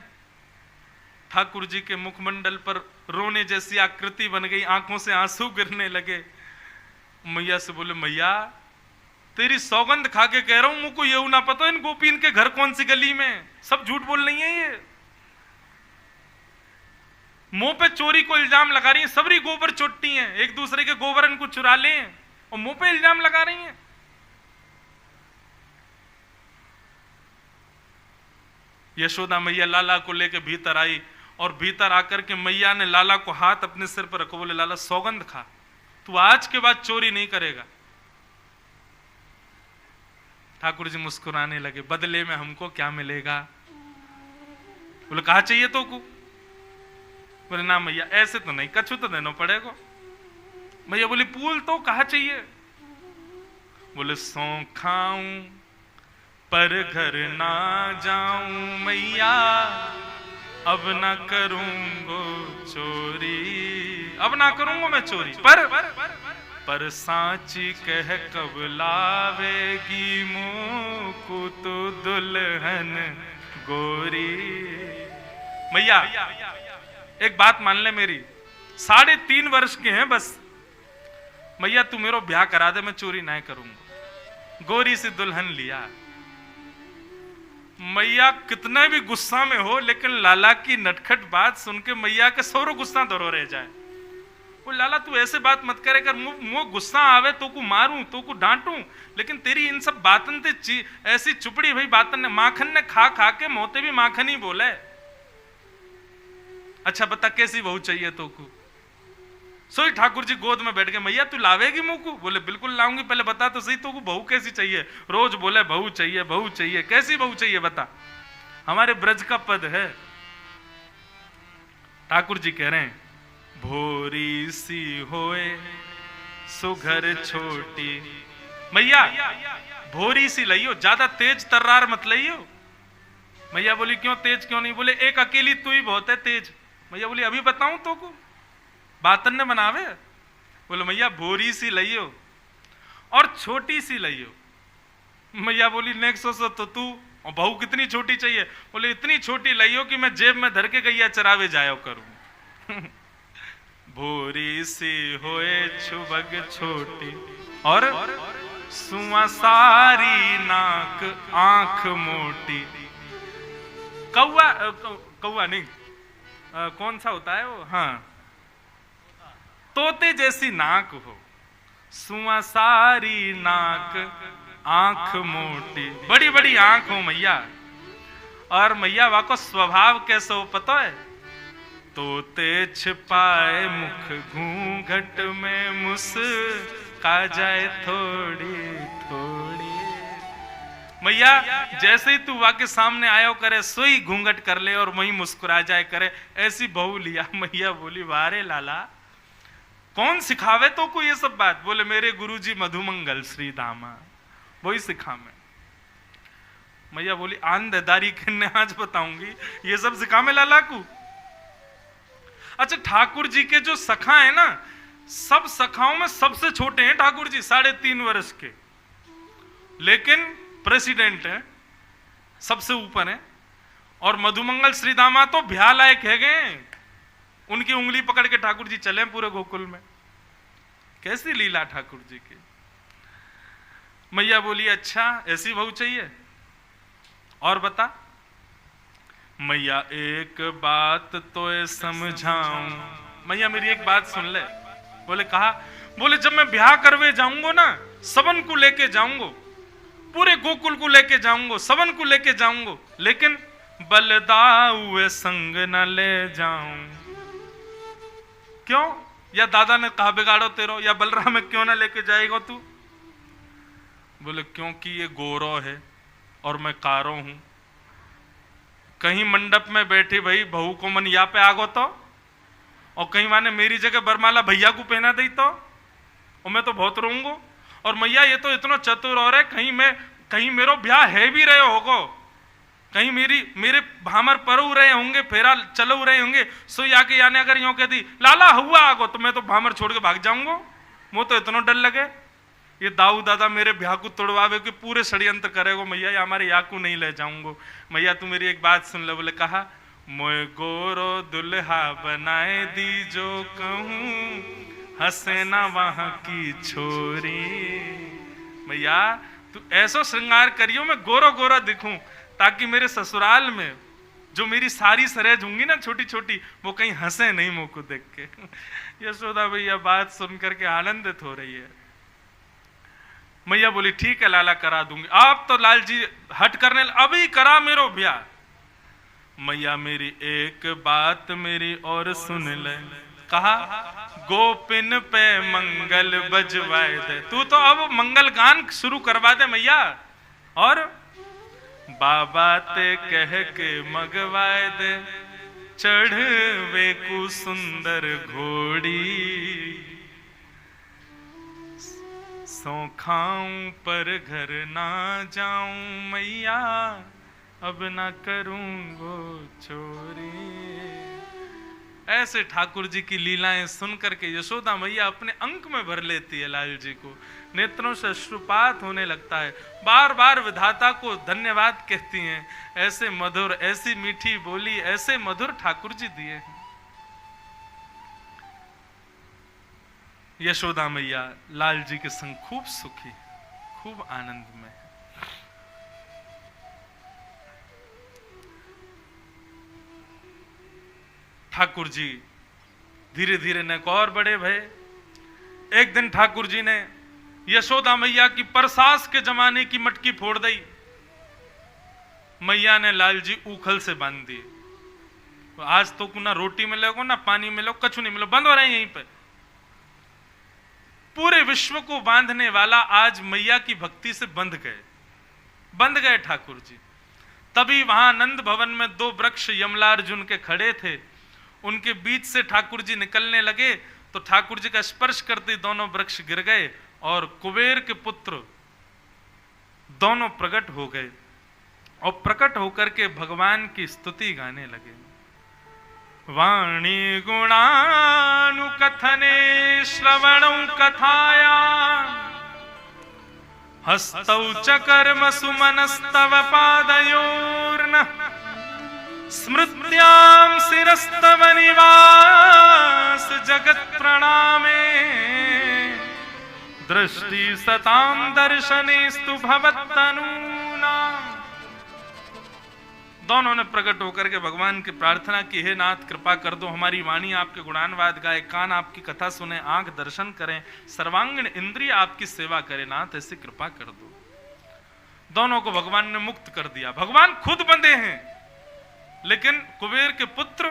ठाकुर जी के मुखमंडल पर रोने जैसी आकृति बन गई, आंखों से आंसू गिरने लगे। मैया से बोले मैया तेरी सौगंध खा के कह रहा हूं, मुझको ये ना पता इन गोपीन के घर कौन सी गली में, सब झूठ बोल रही है। ये मुंह पे चोरी को इल्जाम लगा रही है, सबरी गोबर चोटती हैं, एक दूसरे के गोबर इनको चुरा ले और मुंह पे इल्जाम लगा रही हैं। यशोदा मैया लाला को लेके भीतर आई, और भीतर आकर के मैया ने लाला को हाथ अपने सिर पर रखो, बोले लाला सौगंध खा, तू आज के बाद चोरी नहीं करेगा। ठाकुर जी मुस्कुराने लगे, बदले में हमको क्या मिलेगा? बोले कहा चाहिए तो को? बोले ना मैया ऐसे तो नहीं, कछु तो देना पड़ेगा। मैया बोली पूल तो कहा चाहिए? बोले सौ खाऊं पर घर ना जाऊं मैया, अब ना करूंगो चोरी, अब ना करूंगा मैं चोरी, पर सांची कह कब लावेगी मुँह को तो दुल्हन गोरी। मैया एक बात मान ले मेरी, 3.5 वर्ष के हैं बस, मैया तू मेरा ब्याह करा दे, मैं चोरी नहीं करूंगा। गोरी से दुल्हन लिया। मैया कितना भी गुस्सा में हो, लेकिन लाला की नटखट बात सुन के मैया के सौरो गुस्सा दरो रह जाए। वो लाला तू ऐसे बात मत करे कर, मुझे गुस्सा आवे तो को मारूं तो को डांटूं, लेकिन तेरी इन सब बातन ते ऐसी चुपड़ी भाई बातन ने माखन ने खा खा के मोते भी माखन ही बोले। अच्छा बता कैसी बहू चाहिए तो को? सोई ठाकुर जी गोद में बैठ गए, मैया तू लावेगी मुंह को? बोले बिल्कुल लाऊंगी, पहले बता तो सही तो को बहू कैसी चाहिए? रोज बोले बहू चाहिए बहू चाहिए, कैसी बहू चाहिए बता, हमारे ब्रज का पद है। ठाकुर जी कह रहे हैं भोरी सी होए सुघर छोटी। मैया भोरी सी लइयो, ज्यादा तेज तर्रार मत लइयो। मैया बोली क्यों तेज क्यों नहीं? बोले एक अकेली तू ही बहुत है तेज। मैया बोली अभी बताऊं तो को, बातन ने बनावे। बोले मैया भोरी सी लइयो और छोटी सी लइयो। मैया बोली नेक्सो सो तो तू, और बहू कितनी छोटी चाहिए? बोले इतनी छोटी लइयो कि मैं जेब में धर के गैया चरावे जायो करूं। भोरी सी होए छुबग छोटी और सुआ सारी नाक आंख मोटी। कौआ कौआ नहीं, कौन सा होता है वो, हाँ तोते जैसी नाक हो, सुआ सारी नाक आंख मोटी, बड़ी बड़ी आंख हो मैया। और मैया वा को स्वभाव कैसे हो पता है? तोते छिपाए मुख घूंघट में मुस्का जाए थोड़ी थोड़ी। मैया जैसे ही तू वाके सामने आयो करे सोई घूंघट कर ले और वही मुस्कुरा जाए करे, ऐसी बहू लिया। मैया बोली वारे लाला कौन सिखावे तो को ये सब बात? बोले मेरे गुरुजी मधुमंगल श्री दामा, वही सिखा मैं। मैया बोली आंधेदारी करने आज बताऊंगी, ये सब सिखा मैं लाला को। अच्छा ठाकुर जी के जो सखा है ना, सब सखाओं में सबसे छोटे हैं ठाकुर जी, 3.5 वर्ष के, लेकिन प्रेसिडेंट है, सबसे ऊपर है। और मधुमंगल श्री दामा तो ब्याह लायक है गए, उनकी उंगली पकड़ के ठाकुर जी चले पूरे गोकुल में। कैसी लीला ठाकुर जी की। मैया बोली अच्छा ऐसी बहू चाहिए और बता। मैया एक बात तो समझाऊं। मैया मेरी एक बात सुन ले। बोले कहा? बोले जब मैं ब्याह करवे जाऊंगा ना, सबन को लेके जाऊंगा, पूरे गोकुल को लेके जाऊंगा, सबन को लेके जाऊंगा, लेकिन बलदाऊ संग न ले जाऊं। क्यों? या दादा ने कहा बिगाड़ो तेरो, या बलराम में क्यों ना लेके जाएगा तू? बोले क्योंकि ये गोरो है और मैं कारो हूं। कहीं मंडप में बैठी भाई बहू को मन या पे आगो तो, और कहीं माने मेरी जगह बरमाला भैया को पहना दी तो, और मैं तो बहुत रोऊंगा। और मैया ये तो इतना चतुर और है, कहीं मेरो ब्याह है भी रहे होगो, कहीं मेरे भामर परऊ रहे होंगे, फेरा चलऊ रहे होंगे, सो आके याने अगर यूं कहती लाला हुआ आगो, तो मैं तो भामर छोड़ के भाग जाऊंगा। मुझे तो इतना डर लगे ये दाऊ दादा मेरे ब्याह को तोड़वावे के पूरे षड्यंत्र करेगो। मैया या हमारे याकू नहीं ले जाऊंगो। मैया तू मेरी एक बात सुन ले। बोले कहा? मोए गोरो दुल्हा बनाए दी जो कहूं, हंसे ना वहां की छोरी। मैया तू ऐसा श्रृंगार करियो मैं गोरो गोरा दिखूं, ताकि मेरे ससुराल में जो मेरी सारी सरेज होंगी ना छोटी छोटी, वो कहीं हंसे नहीं मुंह को देख के। यशोदा भैया बात सुन करके आनंदित हो रही है। मैया बोली ठीक है लाला करा दूंगी। आप तो लाल जी हट करने, अभी करा मेरो ब्याह। मैया मेरी एक बात मेरी और सुन ले। कहा? गोपिन पे मंगल बजवाए दे। तू तो अब मंगल गान शुरू करवा दे मैया, और बाबा ते कह के मगवाए दे। चढ़वे को सुंदर घोड़ी, सो खाऊं पर घर ना जाऊं मैया, अब ना करूंगो चोरी। ऐसे ठाकुर जी की लीलाएं सुन करके यशोदा मैया अपने अंक में भर लेती है लाल जी को, नेत्रों से अश्रुपात होने लगता है, बार बार विधाता को धन्यवाद कहती हैं। ऐसे मधुर, ऐसी मीठी बोली, ऐसे मधुर ठाकुर जी दिए हैं। यशोदा मैया लाल जी के संग खूब सुखी, खूब आनंद में। ठाकुर जी धीरे धीरे न और बड़े भय। एक दिन ठाकुर जी ने यशोदा मैया की परसास के जमाने की मटकी फोड़ दी। मैया ने लाल जी उखल से बांध दिए। आज तो ना रोटी मिलेगा ना पानी मिलो, कछु नहीं मिलो, बंद हो रहे हैं यहीं पे। पूरे विश्व को बांधने वाला आज मैया की भक्ति से बंध गए ठाकुर जी। तभी वहां नंद भवन में दो वृक्ष यमलार्जुन के खड़े थे, उनके बीच से ठाकुर जी निकलने लगे तो ठाकुर जी का स्पर्श करते दोनों वृक्ष गिर गए और कुबेर के पुत्र दोनों प्रकट हो गए और प्रकट होकर के भगवान की स्तुति गाने लगे। वाणी गुणानुकथने श्रवणौ कथाया, हस्तौ च कर्म सुमनस्तव पादयोर्न, स्मृत्यां शिरस्तव निवास जगत प्रणामे, दृष्टि सतां दर्शनेस्तु भवत्तनूनाम्। दोनों ने प्रकट होकर के भगवान की प्रार्थना की, हे नाथ कृपा कर दो, हमारी वाणी आपके गुणानवाद गाए, कान आपकी कथा सुने, आंख दर्शन करें, सर्वांगीण इंद्रिय आपकी सेवा करें, नाथ ऐसी कृपा कर दो। दोनों को भगवान ने मुक्त कर दिया। भगवान खुद बंधे हैं लेकिन कुबेर के पुत्र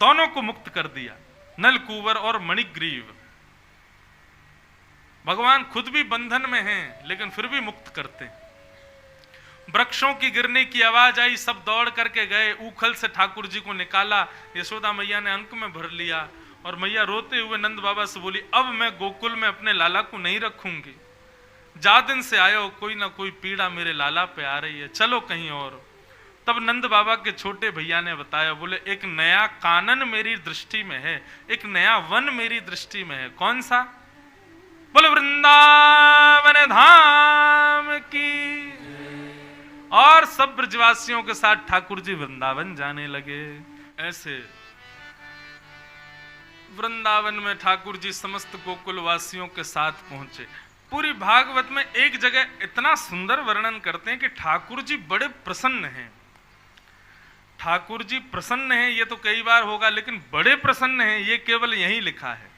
दोनों को मुक्त कर दिया, नलकूवर और मणिग्रीव। भगवान खुद भी बंधन में हैं लेकिन फिर भी मुक्त करते। वृक्षों की गिरने की आवाज आई, सब दौड़ करके गए, उखल से ठाकुर जी को निकाला। यशोदा मैया ने अंक में भर लिया और मैया रोते हुए नंद बाबा से बोली, अब मैं गोकुल में अपने लाला को नहीं रखूंगी। जा दिन से आयो, कोई ना कोई पीड़ा मेरे लाला पे आ रही है, चलो कहीं और। तब नंद बाबा के छोटे भैया ने बताया, बोले एक नया कानन मेरी दृष्टि में है, एक नया वन मेरी दृष्टि में है। कौन सा? बोले वृंदावन धाम की। और सब ब्रजवासियों के साथ ठाकुर जी वृंदावन जाने लगे। ऐसे वृंदावन में ठाकुर जी समस्त गोकुल वासियों के साथ पहुंचे। पूरी भागवत में एक जगह इतना सुंदर वर्णन करते हैं कि ठाकुर जी बड़े प्रसन्न हैं। ठाकुर जी प्रसन्न हैं ये तो कई बार होगा, लेकिन बड़े प्रसन्न हैं ये केवल यही लिखा है।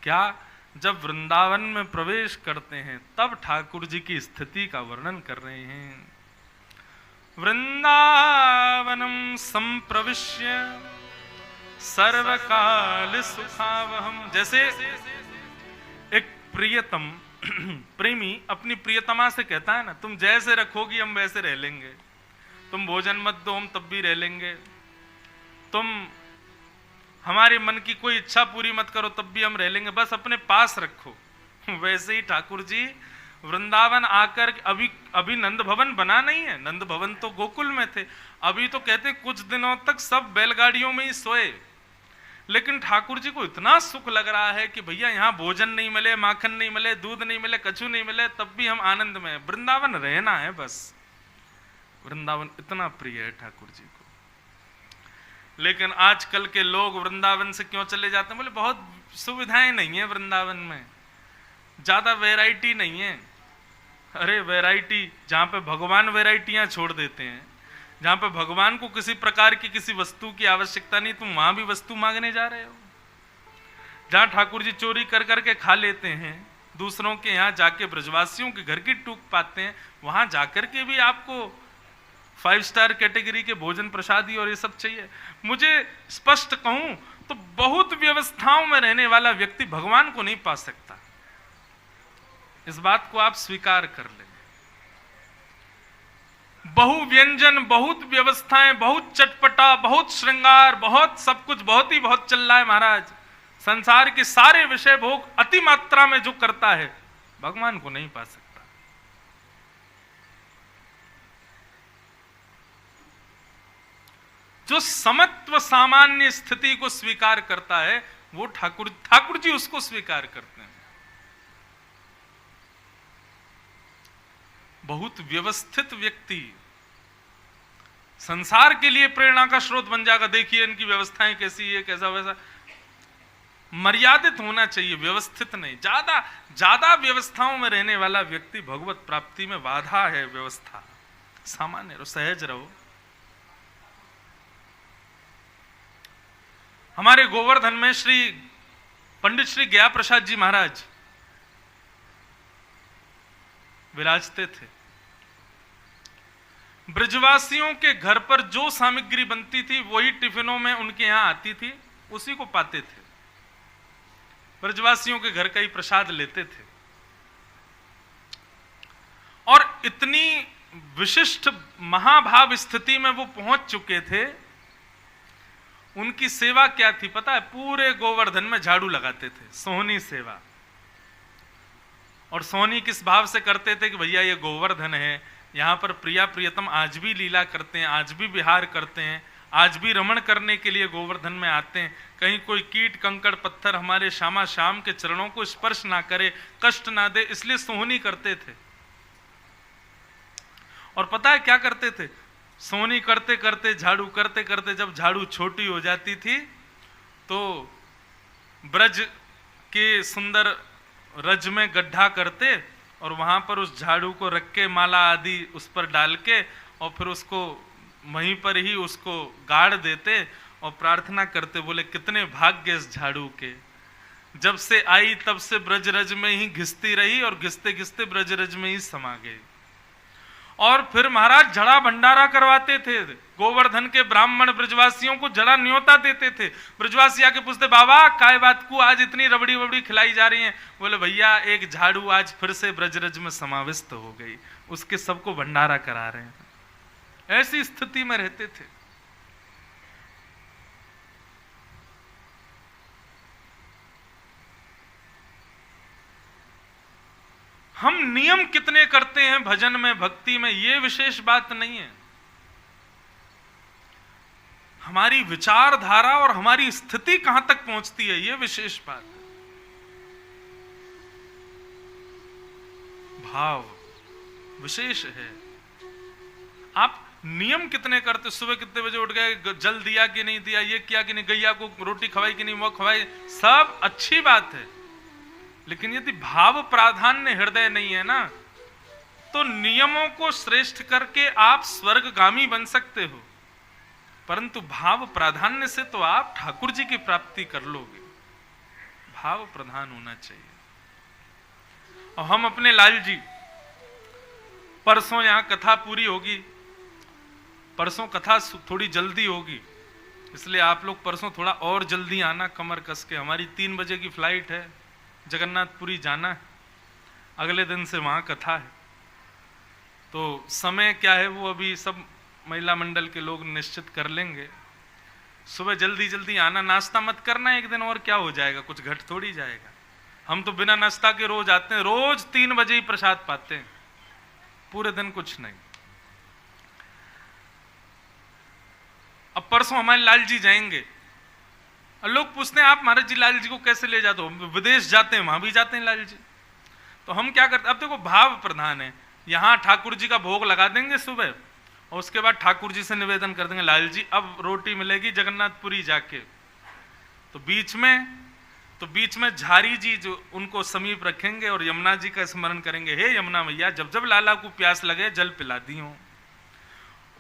क्या? जब वृंदावन में प्रवेश करते हैं तब ठाकुर जी की स्थिति का वर्णन कर रहे हैं। वृंदावनम संप्रविश्य सर्वकाल सुखावहम। जैसे एक प्रियतम प्रेमी अपनी प्रियतमा से कहता है ना, तुम जैसे रखोगी हम वैसे रह लेंगे, तुम भोजन मत दो हम तब भी रह लेंगे, तुम हमारे मन की कोई इच्छा पूरी मत करो तब भी हम रह लेंगे, बस अपने पास रखो। वैसे ही ठाकुर जी वृंदावन आकर अभी नंद भवन बना नहीं है, नंद भवन तो गोकुल में थे। अभी तो कहते कुछ दिनों तक सब बैलगाड़ियों में ही सोए, लेकिन ठाकुर जी को इतना सुख लग रहा है कि भैया यहाँ भोजन नहीं मिले, माखन नहीं मिले, दूध नहीं मिले, कछु नहीं मिले, तब भी हम आनंद में हैं। वृंदावन रहना है बस। वृंदावन इतना प्रिय है ठाकुर जी को। लेकिन आजकल के लोग वृंदावन से क्यों चले जाते हैं? बोले बहुत सुविधाएं नहीं है वृंदावन में, ज्यादा वैरायटी नहीं है। अरे वैरायटी, जहां पे भगवान वैरायटियां छोड़ देते हैं, जहां पे भगवान को किसी प्रकार की किसी वस्तु की आवश्यकता नहीं, तुम वहां भी वस्तु मांगने जा रहे हो। जहां ठाकुर जी चोरी कर करके खा लेते हैं, दूसरों के यहाँ जाके ब्रजवासियों के घर की टूक पाते हैं, वहां जाकर के भी आपको 5 स्टार कैटेगरी के भोजन प्रसादी और ये सब चाहिए। मुझे स्पष्ट कहूं तो बहुत व्यवस्थाओं में रहने वाला व्यक्ति भगवान को नहीं पा सकता। इस बात को आप स्वीकार कर लें। बहु व्यंजन, बहुत व्यवस्थाएं, बहुत चटपटा, बहुत श्रृंगार, बहुत सब कुछ, बहुत चल रहा है महाराज। संसार के सारे विषय भोग अति मात्रा में जो करता है भगवान को नहीं पा सकता। जो समत्व सामान्य स्थिति को स्वीकार करता है वो ठाकुर जी उसको स्वीकार करते हैं। बहुत व्यवस्थित व्यक्ति संसार के लिए प्रेरणा का स्रोत बन जाएगा। देखिए इनकी व्यवस्थाएं कैसी है, कैसा वैसा। मर्यादित होना चाहिए, व्यवस्थित नहीं। ज्यादा व्यवस्थाओं में रहने वाला व्यक्ति भगवत प्राप्ति में बाधा है। व्यवस्था सामान्य रहो, सहज रहो। हमारे गोवर्धन में पंडित श्री गया प्रसाद जी महाराज विराजते थे। ब्रजवासियों के घर पर जो सामग्री बनती थी वही टिफिनों में उनके यहां आती थी, उसी को पाते थे। ब्रजवासियों के घर का ही प्रसाद लेते थे। और इतनी विशिष्ट महाभाव स्थिति में वो पहुंच चुके थे। उनकी सेवा क्या थी पता है? पूरे गोवर्धन में झाड़ू लगाते थे, सोहनी सेवा। और सोहनी किस भाव से करते थे कि भैया ये गोवर्धन है, यहां पर प्रिया प्रियतम आज भी लीला करते हैं, आज भी विहार करते हैं, आज भी रमण करने के लिए गोवर्धन में आते हैं। कहीं कोई कीट कंकड़ पत्थर हमारे श्यामा श्याम के चरणों को स्पर्श ना करे, कष्ट ना दे, इसलिए सोहनी करते थे। और पता है क्या करते थे? सोहनी करते करते, झाड़ू करते करते जब झाड़ू छोटी हो जाती थी तो ब्रज के सुंदर रज में गड्ढा करते और वहां पर उस झाड़ू को रख के माला आदि उस पर डाल के और फिर उसको वहीं पर ही उसको गाड़ देते और प्रार्थना करते, बोले कितने भाग्य इस झाड़ू के, जब से आई तब से ब्रजरज में ही घिसती रही और घिसते घिसते ब्रजरज में ही समा गई। और फिर महाराज जड़ा भंडारा करवाते थे। गोवर्धन के ब्राह्मण ब्रजवासियों को जड़ा न्योता देते थे। ब्रजवासी आके पूछते, बाबा काय बात को आज इतनी रबड़ी वबड़ी खिलाई जा रही है? बोले भैया एक झाड़ू आज फिर से ब्रजरज में समाविष्ट हो गई, उसके सबको भंडारा करा रहे हैं। ऐसी स्थिति में रहते थे। हम नियम कितने करते हैं भजन में, भक्ति में, ये विशेष बात नहीं है। हमारी विचारधारा और हमारी स्थिति कहां तक पहुंचती है, ये विशेष बात है। भाव विशेष है। आप नियम कितने करते, सुबह कितने बजे उठ गए, जल दिया कि नहीं दिया, ये किया कि नहीं, गैया को रोटी खवाई कि नहीं, वो खवाई, सब अच्छी बात है। लेकिन यदि भाव प्राधान्य हृदय नहीं है ना, तो नियमों को श्रेष्ठ करके आप स्वर्गगामी बन सकते हो, परंतु भाव प्राधान्य से तो आप ठाकुर जी की प्राप्ति कर लोगे। भाव प्रधान होना चाहिए। और हम अपने लाल जी, परसों यहां कथा पूरी होगी, परसों कथा थोड़ी जल्दी होगी, इसलिए आप लोग परसों थोड़ा और जल्दी आना, कमर कस के। हमारी 3 बजे की फ्लाइट है, जगन्नाथपुरी जाना है, अगले दिन से वहाँ कथा है। तो समय क्या है वो अभी सब महिला मंडल के लोग निश्चित कर लेंगे। सुबह जल्दी जल्दी आना, नाश्ता मत करना एक दिन, और क्या हो जाएगा, कुछ घट थोड़ी जाएगा। हम तो बिना नाश्ता के रोज आते हैं, रोज 3 बजे ही प्रसाद पाते हैं, पूरे दिन कुछ नहीं। अब परसों हमारे लाल जी जाएंगे। लोग पूछते हैं आप महाराज जी लाल जी को कैसे ले जाते हो? विदेश जाते हैं, वहां भी जाते हैं लाल जी। तो हम क्या करते, अब देखो भाव प्रधान है। यहां ठाकुर जी का भोग लगा देंगे सुबह, और उसके बाद ठाकुर जी से निवेदन कर देंगे, लाल जी अब रोटी मिलेगी जगन्नाथपुरी जाके। तो बीच में झारी जी जो उनको समीप रखेंगे और यमुना जी का स्मरण करेंगे, हे यमुना मैया जब जब लाला को प्यास लगे जल पिला दी हो।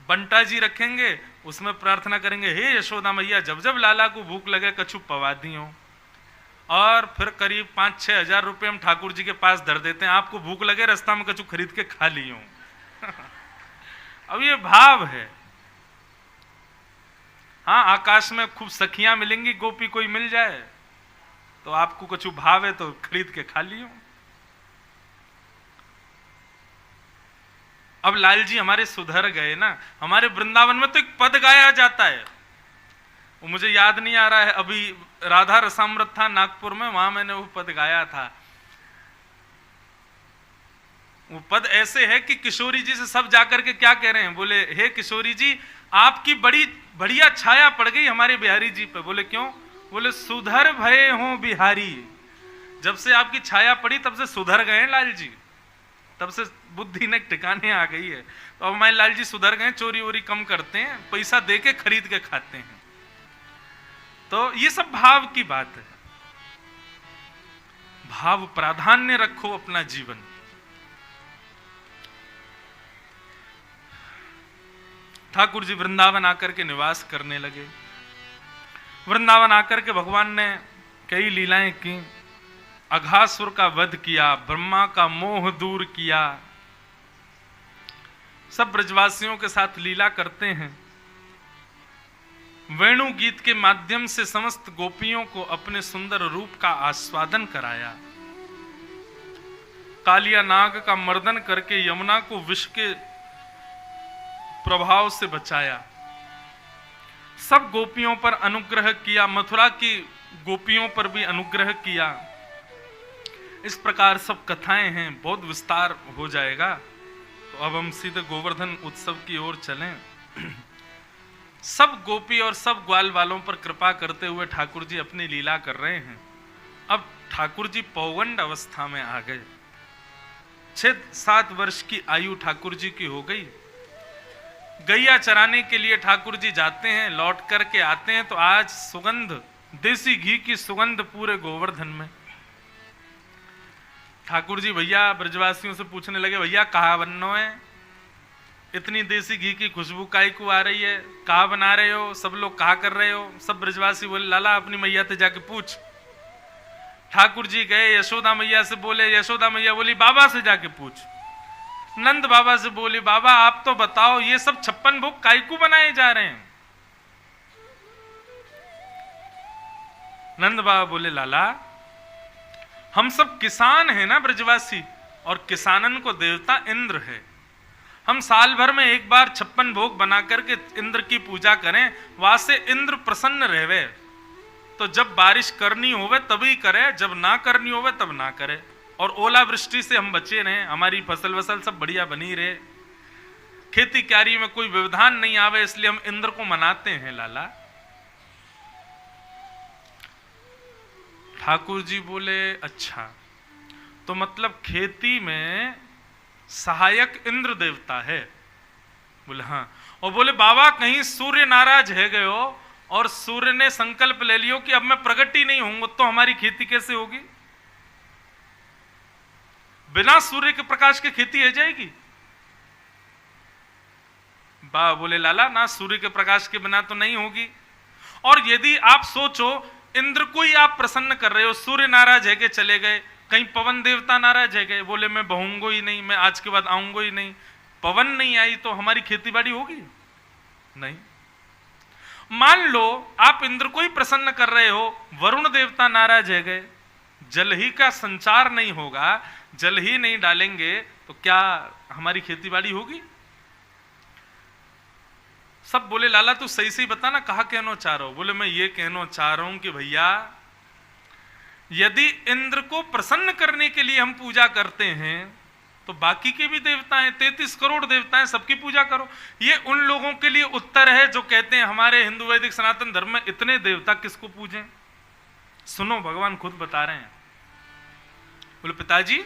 बंटा जी रखेंगे, उसमें प्रार्थना करेंगे, हे यशोदा मैया जब जब लाला को भूख लगे कछु पवा दी हो। और फिर करीब 5-6 हजार रुपए हम ठाकुर जी के पास धर देते हैं, आपको भूख लगे रास्ता में कछु खरीद के खा ली हो। अब ये भाव है। हाँ, आकाश में खूब सखियां मिलेंगी, गोपी कोई मिल जाए तो आपको कछु भाव है तो खरीद के खा लियो। अब लाल जी हमारे सुधर गए ना। हमारे वृंदावन में तो एक पद गाया जाता है, वो मुझे याद नहीं आ रहा है अभी, राधा रसामृत था नागपुर में, वहां मैंने वो पद गाया था। वो पद ऐसे है कि किशोरी जी से सब जाकर के क्या कह रहे हैं, बोले हे किशोरी जी आपकी बड़ी बढ़िया छाया पड़ गई हमारे बिहारी जी पे। बोले क्यों? बोले सुधर भये हो बिहारी, जब से आपकी छाया पड़ी तब से सुधर गए लाल जी, तब से बुद्धि ने ठिकाने आ गई है। तो अब हमारे लाल जी सुधर गए, चोरी वोरी कम करते हैं, पैसा दे के खरीद के खाते हैं। तो ये सब भाव की बात है। भाव प्राधान्य रखो अपना जीवन। ठाकुर जी वृंदावन आकर के निवास करने लगे। वृंदावन आकर के भगवान ने कई लीलाएं की। अघासुर का वध किया, ब्रह्मा का मोह दूर किया। सब ब्रजवासियों के साथ लीला करते हैं। वेणु गीत के माध्यम से समस्त गोपियों को अपने सुंदर रूप का आस्वादन कराया। कालिया नाग का मर्दन करके यमुना को विष के प्रभाव से बचाया। सब गोपियों पर अनुग्रह किया, मथुरा की गोपियों पर भी अनुग्रह किया। इस प्रकार सब कथाएं हैं, बहुत विस्तार हो जाएगा। तो अब हम सीधे गोवर्धन उत्सव की ओर चलें। सब गोपी और सब ग्वाल वालों पर कृपा करते हुए ठाकुर जी अपनी लीला कर रहे हैं। अब ठाकुर जी पौगंड अवस्था में आ गए। 6-7 वर्ष की आयु ठाकुर जी की हो गई। गैया चराने के लिए ठाकुर जी जाते हैं, लौट करके आते हैं तो आज सुगंध, देसी घी की सुगंध पूरे गोवर्धन में। ठाकुर जी भैया ब्रजवासियों से पूछने लगे, भैया कहाँ बनना है, इतनी देसी घी की खुशबू काई को आ रही है, कहाँ बना रहे हो, सब लोग कहाँ कर रहे हो? सब ब्रजवासी बोले लाला अपनी मैया से जाके पूछ। ठाकुर जी गए, यशोदा मैया से बोले, यशोदा मैया बोली बाबा से जाके पूछ। नंद बाबा से बोली बाबा आप तो बताओ ये सब 56 भोग काई को बनाए जा रहे हैं? नंद बाबा बोले लाला हम सब किसान हैं ना ब्रजवासी, और किसानन को देवता इंद्र है। हम साल भर में एक बार 56 भोग बना करके इंद्र की पूजा करें, वहां से इंद्र प्रसन्न रहवे। तो जब बारिश करनी होवे तभी करे, जब ना करनी होवे तब ना करे, और ओला वृष्टि से हम बचे रहें, हमारी फसल वसल सब बढ़िया बनी रहे, खेती क्यारी में कोई व्यवधान नहीं आवे, इसलिए हम इंद्र को मनाते हैं लाला। ठाकुर जी बोले अच्छा, तो मतलब खेती में सहायक इंद्र देवता है? बोले हाँ। और बोले बाबा कहीं सूर्य नाराज है गए हो और सूर्य ने संकल्प ले लियो कि अब मैं प्रकट ही नहीं होऊंगा, तो हमारी खेती कैसे होगी? बिना सूर्य के प्रकाश की खेती हो जाएगी? बाबा बोले लाला ना, सूर्य के प्रकाश के बिना तो नहीं होगी। और यदि आप सोचो इंद्र को ही आप प्रसन्न कर रहे हो, सूर्य नाराज है के चले गए, कहीं पवन देवता नाराज है गए, बोले मैं बहूंगा ही नहीं, मैं आज के बाद आऊंगा ही नहीं, पवन नहीं आई तो हमारी खेती बाड़ी होगी नहीं। मान लो आप इंद्र को ही प्रसन्न कर रहे हो, वरुण देवता नाराज है गए, जल ही का संचार नहीं होगा, जल ही नहीं डालेंगे तो क्या हमारी खेती बाड़ी होगी? सब बोले लाला तू सही सही बता ना, कहा कहना चाह रहा हो? बोले मैं ये कहना चाह रहा हूं कि भैया यदि इंद्र को प्रसन्न करने के लिए हम पूजा करते हैं तो बाकी के भी देवता हैं, 33 करोड़ देवता हैं, सबकी पूजा करो। ये उन लोगों के लिए उत्तर है जो कहते हैं हमारे हिंदू वैदिक सनातन धर्म में इतने देवता किसको पूजें? सुनो भगवान खुद बता रहे हैं। बोले पिताजी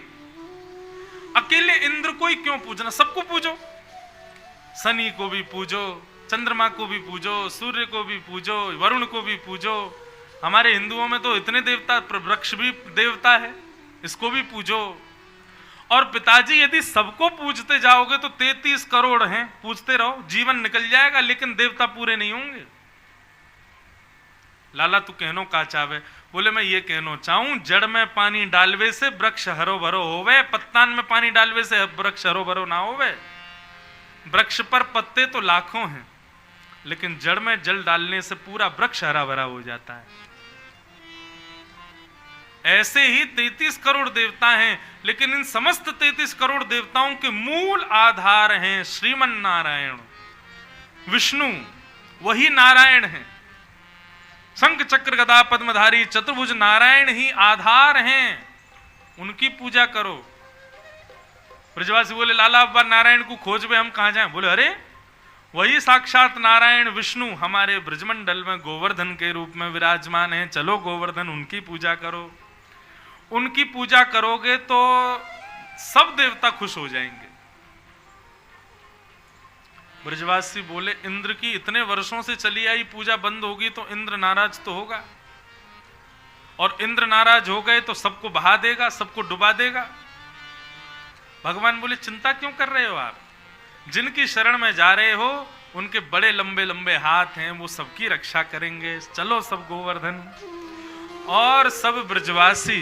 अकेले इंद्र को ही क्यों पूजना, सबको पूजो, शनि को भी पूजो, चंद्रमा को भी पूजो, सूर्य को भी पूजो, वरुण को भी पूजो। हमारे हिंदुओं में तो इतने देवता, वृक्ष भी देवता है, इसको भी पूजो। और पिताजी यदि सबको पूजते जाओगे तो 33 करोड़ हैं, पूजते रहो, जीवन निकल जाएगा, लेकिन देवता पूरे नहीं होंगे। लाला तू कहनो का चाहे? बोले मैं ये कहना चाहूं जड़ में पानी डालवे से वृक्ष हरो भरो होवे, पत्तान में पानी डालवे से वृक्ष हरो भरो ना होवे। वृक्ष पर पत्ते तो लाखों हैं, लेकिन जड़ में जल डालने से पूरा वृक्ष हरा भरा हो जाता है। ऐसे ही 33 करोड़ देवता हैं, लेकिन इन समस्त 33 करोड़ देवताओं के मूल आधार हैं श्रीमन नारायण, विष्णु, वही नारायण हैं। शंख चक्र गदा पद्मधारी चतुर्भुज नारायण ही आधार हैं, उनकी पूजा करो। ब्रजवासी बोले लाला अब्बा नारायण को खोजबे हम कहां जाएं? बोले अरे वही साक्षात नारायण विष्णु हमारे ब्रजमंडल में गोवर्धन के रूप में विराजमान हैं, चलो गोवर्धन उनकी पूजा करो। उनकी पूजा करोगे तो सब देवता खुश हो जाएंगे। ब्रजवासी बोले इंद्र की इतने वर्षों से चली आई पूजा बंद होगी तो इंद्र नाराज तो होगा, और इंद्र नाराज हो गए तो सबको बहा देगा, सबको डुबा देगा। भगवान बोले चिंता क्यों कर रहे हो आप, जिनकी शरण में जा रहे हो उनके बड़े लंबे लंबे हाथ हैं, वो सबकी रक्षा करेंगे, चलो सब गोवर्धन। और सब ब्रजवासी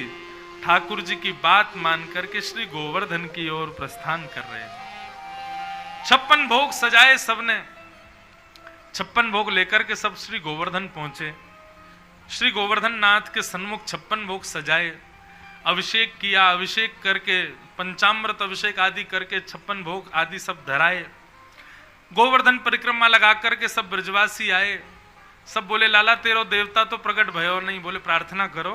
ठाकुर जी की बात मान करके श्री गोवर्धन की ओर प्रस्थान कर रहे हैं। 56 भोग सजाए सबने, 56 भोग लेकर के सब श्री गोवर्धन पहुंचे। श्री गोवर्धन नाथ के सन्मुख 56 भोग सजाए, अभिषेक किया, अभिषेक करके पंचामृत अभिषेक आदि करके 56 भोग आदि सब धराए। गोवर्धन परिक्रमा लगा करके सब ब्रजवासी आए। सब बोले लाला तेरो देवता तो प्रकट भयो नहीं, बोले प्रार्थना करो।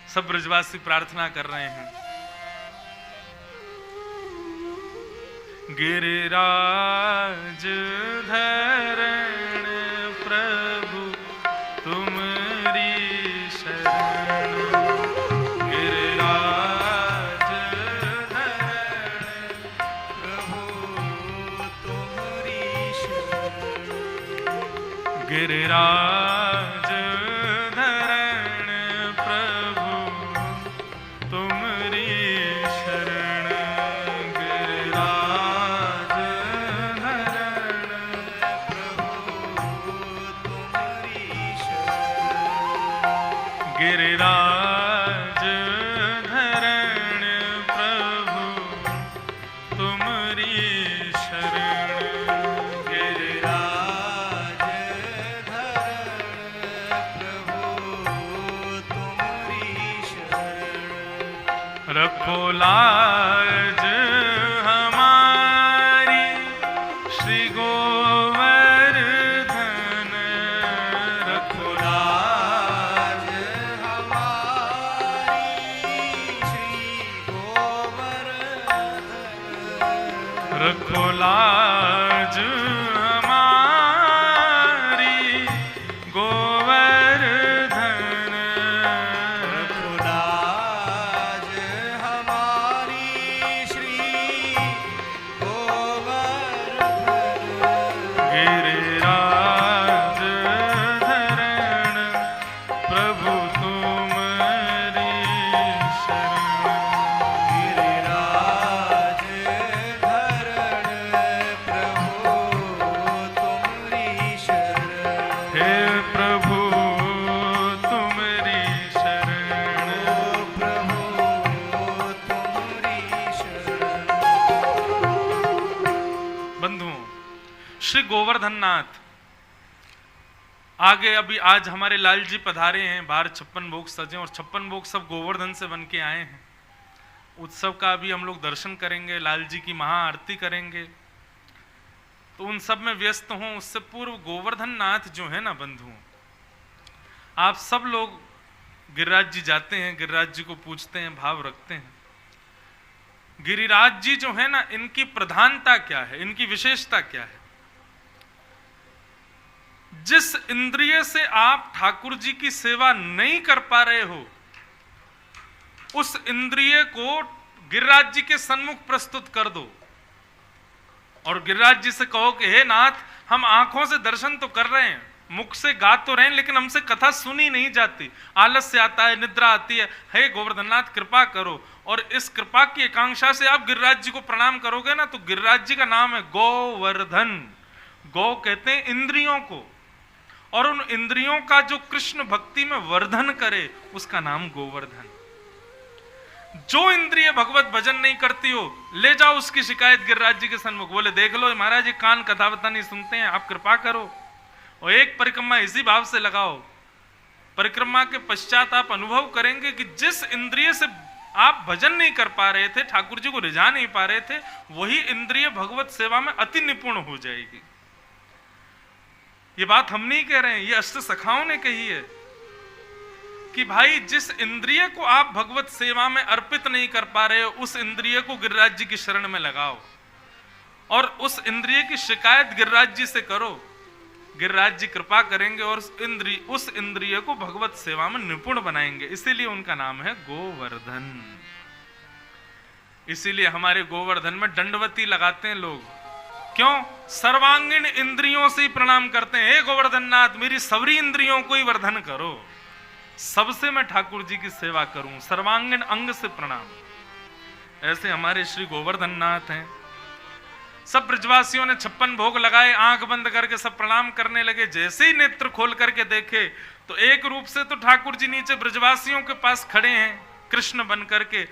सब ब्रजवासी प्रार्थना कर रहे हैं। गिरिराज धरण प्रभु तुमरी शरण, गिरिराज धरण प्रभु तुमरी शरण, गिरिराज धरण प्रभु तुमरी शरण, गिरिराज धरण प्रभु तुमरी शरण, गिरिराज धरण प्रभु तुमरी शरण, गिरिराज धरण प्रभु तुमरी शरण। रखो लाज हमारी श्री गोवर्धन, रखो लाज हमारी श्री गोवर्धन, रखो लाज हमारी गोवर्धन, रखो लाज हमारी श्री गोवर्धन, गिरिराज धरण प्रभु तुमरी शरण, गिरिराज धरण प्रभु तुमरी शरण, हे प्रभु तुमरी शरण, प्रभु तुमरी शरण। बंधुओं, श्री गोवर्धन नाथ आगे अभी आज हमारे लाल जी पधारे हैं, बाहर 56 भोग सजे और 56 भोग सब गोवर्धन से बन के आए हैं। उत्सव का अभी हम लोग दर्शन करेंगे, लाल जी की महाआरती करेंगे, तो उन सब में व्यस्त हों। उससे पूर्व गोवर्धन नाथ जो है ना बंधुओं, आप सब लोग गिरिराज जी जाते हैं, गिरिराज जी को पूछते हैं, भाव रखते हैं। गिरिराज जी जो है ना, इनकी प्रधानता क्या है, इनकी विशेषता क्या है? जिस इंद्रिय से आप ठाकुर जी की सेवा नहीं कर पा रहे हो, उस इंद्रिय को गिरिराज जी के सन्मुख प्रस्तुत कर दो और गिरिराज जी से कहो कि हे नाथ, हम आंखों से दर्शन तो कर रहे हैं, मुख से गा तो रहे हैं, लेकिन हमसे कथा सुनी नहीं जाती, आलस्य आता है, निद्रा आती है, हे गोवर्धननाथ कृपा करो। और इस कृपा की आकांक्षा से आप गिरिराज जी को प्रणाम करोगे ना, तो गिरिराज जी का नाम है गोवर्धन। गौ कहते हैं इंद्रियों को, और उन इंद्रियों का जो कृष्ण भक्ति में वर्धन करे उसका नाम गोवर्धन। जो इंद्रिय भगवत भजन नहीं करती हो, ले जाओ उसकी शिकायत गिरिराज जी के सन्मुख। बोले देख लो महाराज जी कान कथा बता नहीं सुनते हैं, आप कृपा करो और एक परिक्रमा इसी भाव से लगाओ परिक्रमा के पश्चात आप अनुभव करेंगे कि जिस इंद्रिय से आप भजन नहीं कर पा रहे थे, ठाकुर जी को रिझा नहीं पा रहे थे, वही इंद्रिय भगवत सेवा में अति निपुण हो जाएगी। ये बात हम नहीं कह रहे हैं, ये अष्ट सखाओं ने कही है कि भाई जिस इंद्रिय को आप भगवत सेवा में अर्पित नहीं कर पा रहे हो, उस इंद्रिय को गिरिराज जी की शरण में लगाओ और उस इंद्रिय की शिकायत गिरिराज जी से करो। गिरिराज जी कृपा करेंगे और उस इंद्रिय को भगवत सेवा में निपुण बनाएंगे। इसीलिए उनका नाम है गोवर्धन। इसीलिए हमारे गोवर्धन में दंडवती लगाते हैं लोग। क्यों? सर्वांगीण इंद्रियों से ही प्रणाम करते हैं। हे गोवर्धन नाथ, मेरी सवरी इंद्रियों को ही वर्धन करो, सबसे मैं ठाकुर जी की सेवा करूं, सर्वांगीण अंग से प्रणाम। ऐसे हमारे श्री गोवर्धन नाथ हैं। सब ब्रजवासियों ने 56 भोग लगाए, आंख बंद करके सब प्रणाम करने लगे। जैसे ही नेत्र खोल करके देखे तो एक रूप से तो ठाकुर जी नीचे ब्रजवासियों के पास खड़े हैं कृष्ण बन करके,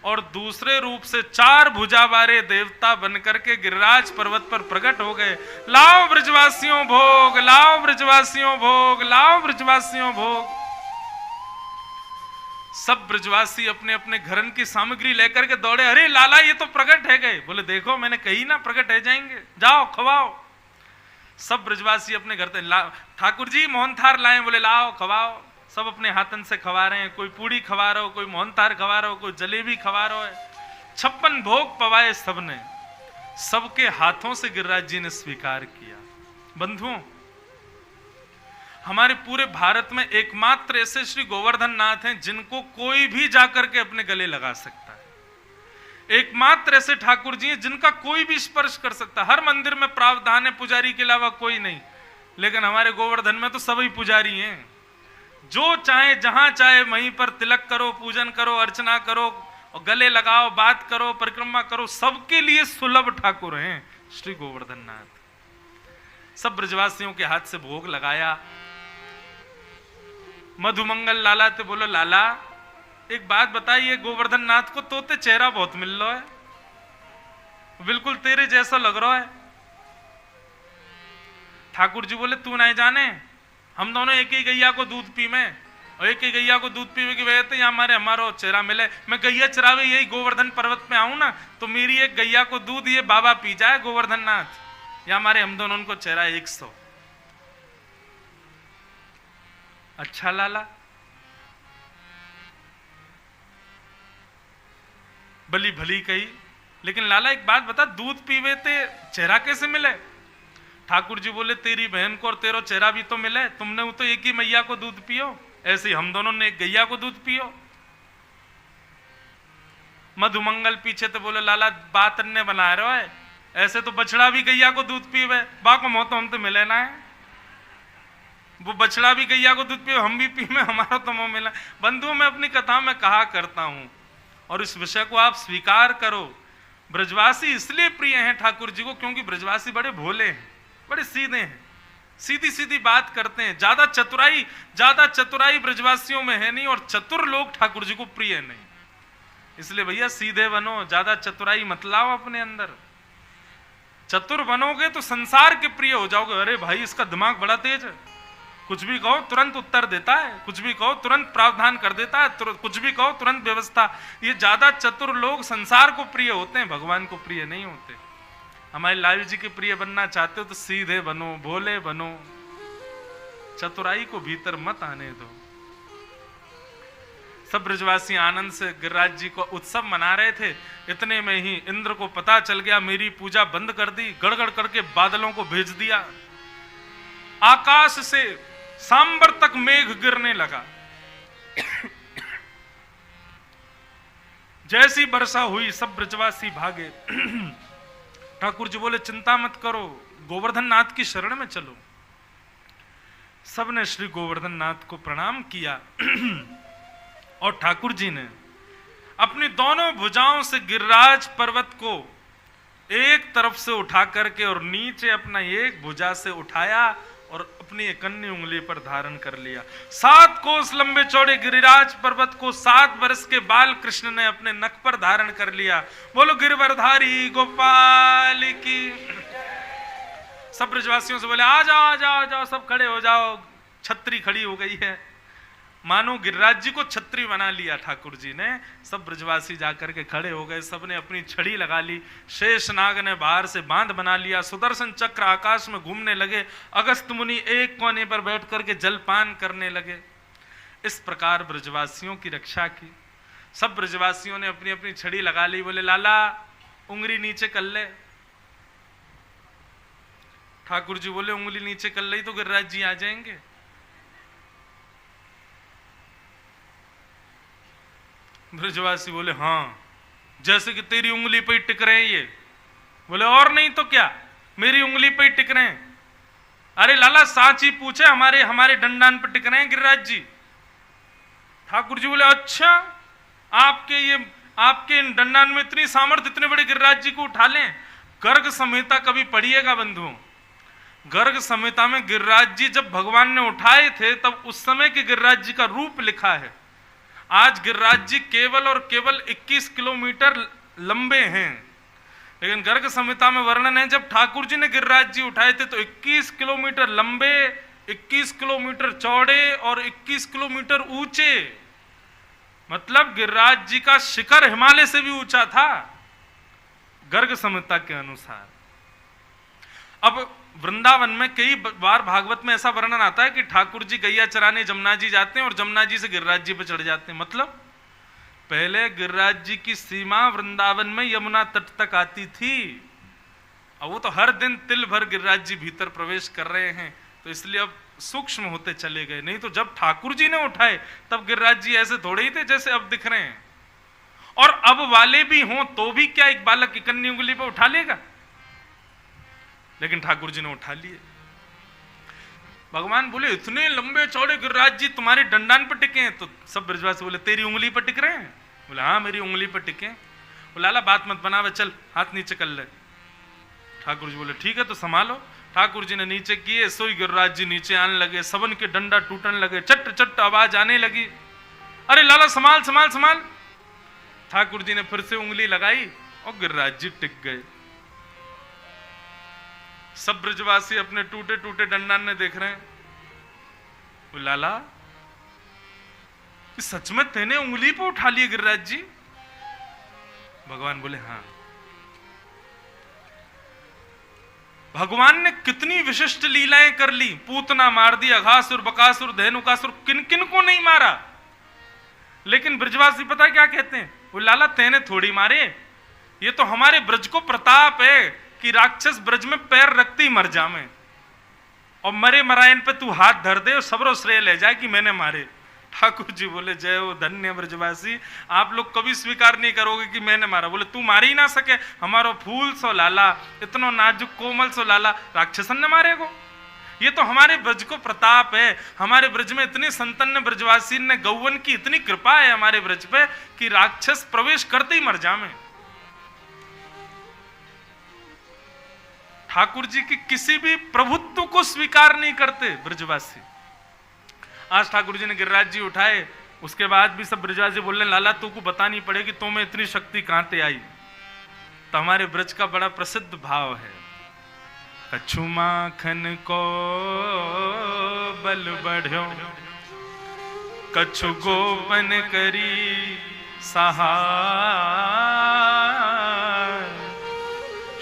और दूसरे रूप से 4 भुजा वाले देवता बन करके गिरिराज पर्वत पर प्रकट हो गए। लाओ ब्रजवासियों भोग, लाओ ब्रजवासियों भोग, लाओ ब्रजवासियों भोग। सब ब्रजवासी अपने अपने घरन की सामग्री लेकर के दौड़े। अरे लाला, ये तो प्रकट है गए। बोले देखो मैंने कही ना प्रकट है जाएंगे, जाओ खवाओ। सब ब्रजवासी अपने घर से ठाकुर जी मोहनथार लाए। बोले लाओ खवाओ। सब अपने हाथन से खवा रहे हैं, कोई पूड़ी खवा रहा हो, कोई मोहनथार खवा रहा हो, कोई जलेबी खवा रहा है। 56 भोग पवाए सबने, सबके हाथों से गिरिराज जी ने स्वीकार किया। बंधुओं, हमारे पूरे भारत में एकमात्र ऐसे श्री गोवर्धन नाथ हैं जिनको कोई भी जाकर के अपने गले लगा सकता है। एकमात्र ऐसे ठाकुर जी हैं जिनका कोई भी स्पर्श कर सकता है। हर मंदिर में प्रावधान है पुजारी के अलावा कोई नहीं, लेकिन हमारे गोवर्धन में तो सभी पुजारी हैं। जो चाहे जहां चाहे वहीं पर तिलक करो, पूजन करो, अर्चना करो, और गले लगाओ, बात करो, परिक्रमा करो, सबके लिए सुलभ ठाकुर हैं श्री गोवर्धन नाथ। सब ब्रजवासियों के हाथ से भोग लगाया। मधुमंगल लाला ते बोलो लाला एक बात बताइए, गोवर्धन नाथ को तोते चेहरा बहुत मिल रहा है, बिल्कुल तेरे जैसा लग रहा है। ठाकुर जी बोले तू नहीं जाने, हम दोनों एक ही गैया को दूध पी में, और एक ही गैया को दूध पीवे की वजह से हमारो चेहरा मिले। मैं गैया चरावे यही गोवर्धन पर्वत पे आऊं ना, तो मेरी एक गैया को दूध ये बाबा पी जाए गोवर्धन नाथ, या हमारे हम दोनों को चेहरा 100। अच्छा लाला, भली भली कही, लेकिन लाला एक बात बता, दूध पीवे ते चेहरा कैसे मिले? ठाकुर जी बोले तेरी बहन को और तेरा चेहरा भी तो मिले, तुमने तो एक ही मैया को दूध पियो, ऐसे हम दोनों ने एक गैया को दूध पियो। मधुमंगल पीछे तो बोले लाला बात अन्य बना रहे है, ऐसे तो बछड़ा भी गैया को दूध पीवे, बाको मोह तो हम तो मिले ना है, वो बछड़ा भी गैया को दूध पिए, हम भी पीवे, हमारा तो मोह मिला। बंधुओं, मैं अपनी कथा में कहा करता हूं और इस विषय को आप स्वीकार करो, ब्रजवासी इसलिए प्रिय हैं ठाकुर जी को क्योंकि ब्रजवासी बड़े भोले हैं, बड़े सीधे हैं, सीधी सीधी बात करते हैं। ज्यादा चतुराई ब्रजवासियों में है नहीं, और चतुर लोग ठाकुर जी को प्रिय नहीं। इसलिए भैया सीधे बनो, ज्यादा चतुराई मत लाओ अपने अंदर। चतुर बनोगे तो संसार के प्रिय हो जाओगे। अरे भाई इसका दिमाग बड़ा तेज है, कुछ भी कहो तुरंत उत्तर देता है, कुछ भी कहो तुरंत प्रावधान कर देता है, कुछ भी कहो तुरंत व्यवस्था। ये ज्यादा चतुर लोग संसार को प्रिय होते हैं, भगवान को प्रिय नहीं होते। हमारे लाल जी के प्रिय बनना चाहते हो तो सीधे बनो, भोले बनो, चतुराई को भीतर मत आने दो। सब ब्रजवासी आनंद से गिरिराज जी को उत्सव मना रहे थे। इतने में ही इंद्र को पता चल गया, मेरी पूजा बंद कर दी, गड़गड़ करके बादलों को भेज दिया। आकाश से सांबर तक मेघ गिरने लगा। जैसी वर्षा हुई सब ब्रजवासी भागे। ठाकुर जी बोले चिंता मत करो, गोवर्धन नाथ की शरण में चलो। सबने श्री गोवर्धन नाथ को प्रणाम किया और ठाकुर जी ने अपनी दोनों भुजाओं से गिरिराज पर्वत को एक तरफ से उठा करके और नीचे अपना एक भुजा से उठाया और अपनी एक अन्य उंगली पर धारण कर लिया। 7 कोस लंबे चौड़े गिरिराज पर्वत को 7 वर्ष के बाल कृष्ण ने अपने नख पर धारण कर लिया। बोलो गिरवरधारी गोपाल की। सब ब्रजवासियों से बोले आ जाओ आ जाओ आ जाओ, सब खड़े हो जाओ। छतरी खड़ी हो गई है, मानो गिरिराज जी को छत्री बना लिया ठाकुर जी ने। सब ब्रजवासी जाकर के खड़े हो गए, सबने अपनी छड़ी लगा ली, शेषनाग ने बाहर से बांध बना लिया, सुदर्शन चक्र आकाश में घूमने लगे, अगस्त मुनि एक कोने पर बैठ करके जलपान करने लगे। इस प्रकार ब्रजवासियों की रक्षा की। सब ब्रजवासियों ने अपनी अपनी छड़ी लगा ली। बोले लाला उंगली नीचे कर ले। ठाकुर जी बोले उंगली नीचे कर ली तो गिरिराज जी आ जाएंगे। ब्रजवासी बोले हाँ, जैसे कि तेरी उंगली पे ही टिक रहे हैं ये। बोले और नहीं तो क्या, मेरी उंगली पे ही टिक रहे हैं। अरे लाला साच ही पूछे, हमारे हमारे डंडान पे टिक रहे हैं गिरिराज जी। ठाकुर जी बोले अच्छा, आपके इन डंडान में इतनी सामर्थ्य, इतने बड़े गिरिराज जी को उठा लें। गर्ग संहिता कभी पढ़िएगा बंधुओं। गर्ग संहिता में गिरिराज जी जब भगवान ने उठाए थे तब उस समय के गिरिराज जी का रूप लिखा है। आज गिरिराज जी केवल और केवल 21 किलोमीटर लंबे हैं, लेकिन गर्ग संहिता में वर्णन है जब ठाकुर जी ने गिरिराज जी उठाए थे तो 21 किलोमीटर लंबे, 21 किलोमीटर चौड़े और 21 किलोमीटर ऊंचे। मतलब गिरिराज जी का शिखर हिमालय से भी ऊंचा था गर्ग संहिता के अनुसार। अब वृंदावन में कई बार भागवत में ऐसा वर्णन आता है कि ठाकुर जी गैया चराने जमुना जी जाते हैं और जमुना जी से गिरिराज जी पर चढ़ जाते हैं। मतलब पहले गिरिराज जी की सीमा वृंदावन में यमुना तट तक आती थी, अब वो तो हर दिन तिल भर गिरिराज जी भीतर प्रवेश कर रहे हैं, तो इसलिए अब सूक्ष्म होते चले गए। नहीं तो जब ठाकुर जी ने उठाए तब गिरिराज जी ऐसे थोड़े ही थे जैसे अब दिख रहे हैं। और अब वाले भी हों तो भी क्या एक बालक की कन्नी उंगली पर उठा लेगा, लेकिन ठाकुर जी ने उठा लिए। भगवान बोले इतने लंबे चौड़े गिरिराज जी तुम्हारे डंडान पर टिके हैं। तो सब ब्रजवासी बोले तेरी उंगली पर टिक रहे हैं। बोले हाँ मेरी उंगली पर टिके। बोले लाला बात मत बनावे, चल हाथ नीचे कर ले। ठाकुर जी बोले ठीक है तो संभालो। ठाकुर जी ने नीचे किए, सोई गिरिराज जी नीचे आने लगे, सबन के डंडा टूटने लगे, चट चट आवाज आने लगी। अरे लाला संभाल संभाल संभाल। ठाकुर जी ने फिर से उंगली लगाई और गिरिराज जी टिक गए। सब ब्रजवासी अपने टूटे टूटे डंडान ने देख रहे हैं। वो लाला कि सच में तेने उंगली पे उठा लिए गिरिराज जी? भगवान बोले हाँ। भगवान ने कितनी विशिष्ट लीलाएं कर ली। पूतना मार दी, अघासुर, बकासुर, धेनुकासुर, किन किन को नहीं मारा। लेकिन ब्रजवासी पता क्या कहते हैं? वो लाला तेने थोड़ी मारे, ये तो हमारे ब्रज को प्रताप है कि राक्षस ब्रज में पैर रखते ही मर जावे, और मरे मरायन पे तू हाथ धर दे और सबरो श्रेय ले जाए कि मैंने मारे। ठाकुर जी बोले जय हो धन्य ब्रजवासी, आप लोग कभी स्वीकार नहीं करोगे कि मैंने मारा। बोले तू मार ही ना सके, हमारो फूल सो लाला, इतना नाजुक कोमल सो लाला राक्षसन ने मारेगो। ये तो हमारे ब्रज को प्रताप है। हमारे ब्रज में इतने संतन ब्रजवासी ने, गौवन की इतनी कृपा है हमारे ब्रज पे कि राक्षस प्रवेश करते ही मर जावे। ठाकुर जी की किसी भी प्रभुत्व को स्वीकार नहीं करते ब्रजवासी। आज ठाकुर जी ने गिरिराज जी उठाए, उसके बाद भी सब ब्रजवासी बोलने लाला तू को बतानी पड़ेगी तो में इतनी शक्ति कहां से आई। तो हमारे ब्रज का बड़ा प्रसिद्ध भाव है, कछु माखन को बल बढ़्यो, कछु गोपन करी सहाय,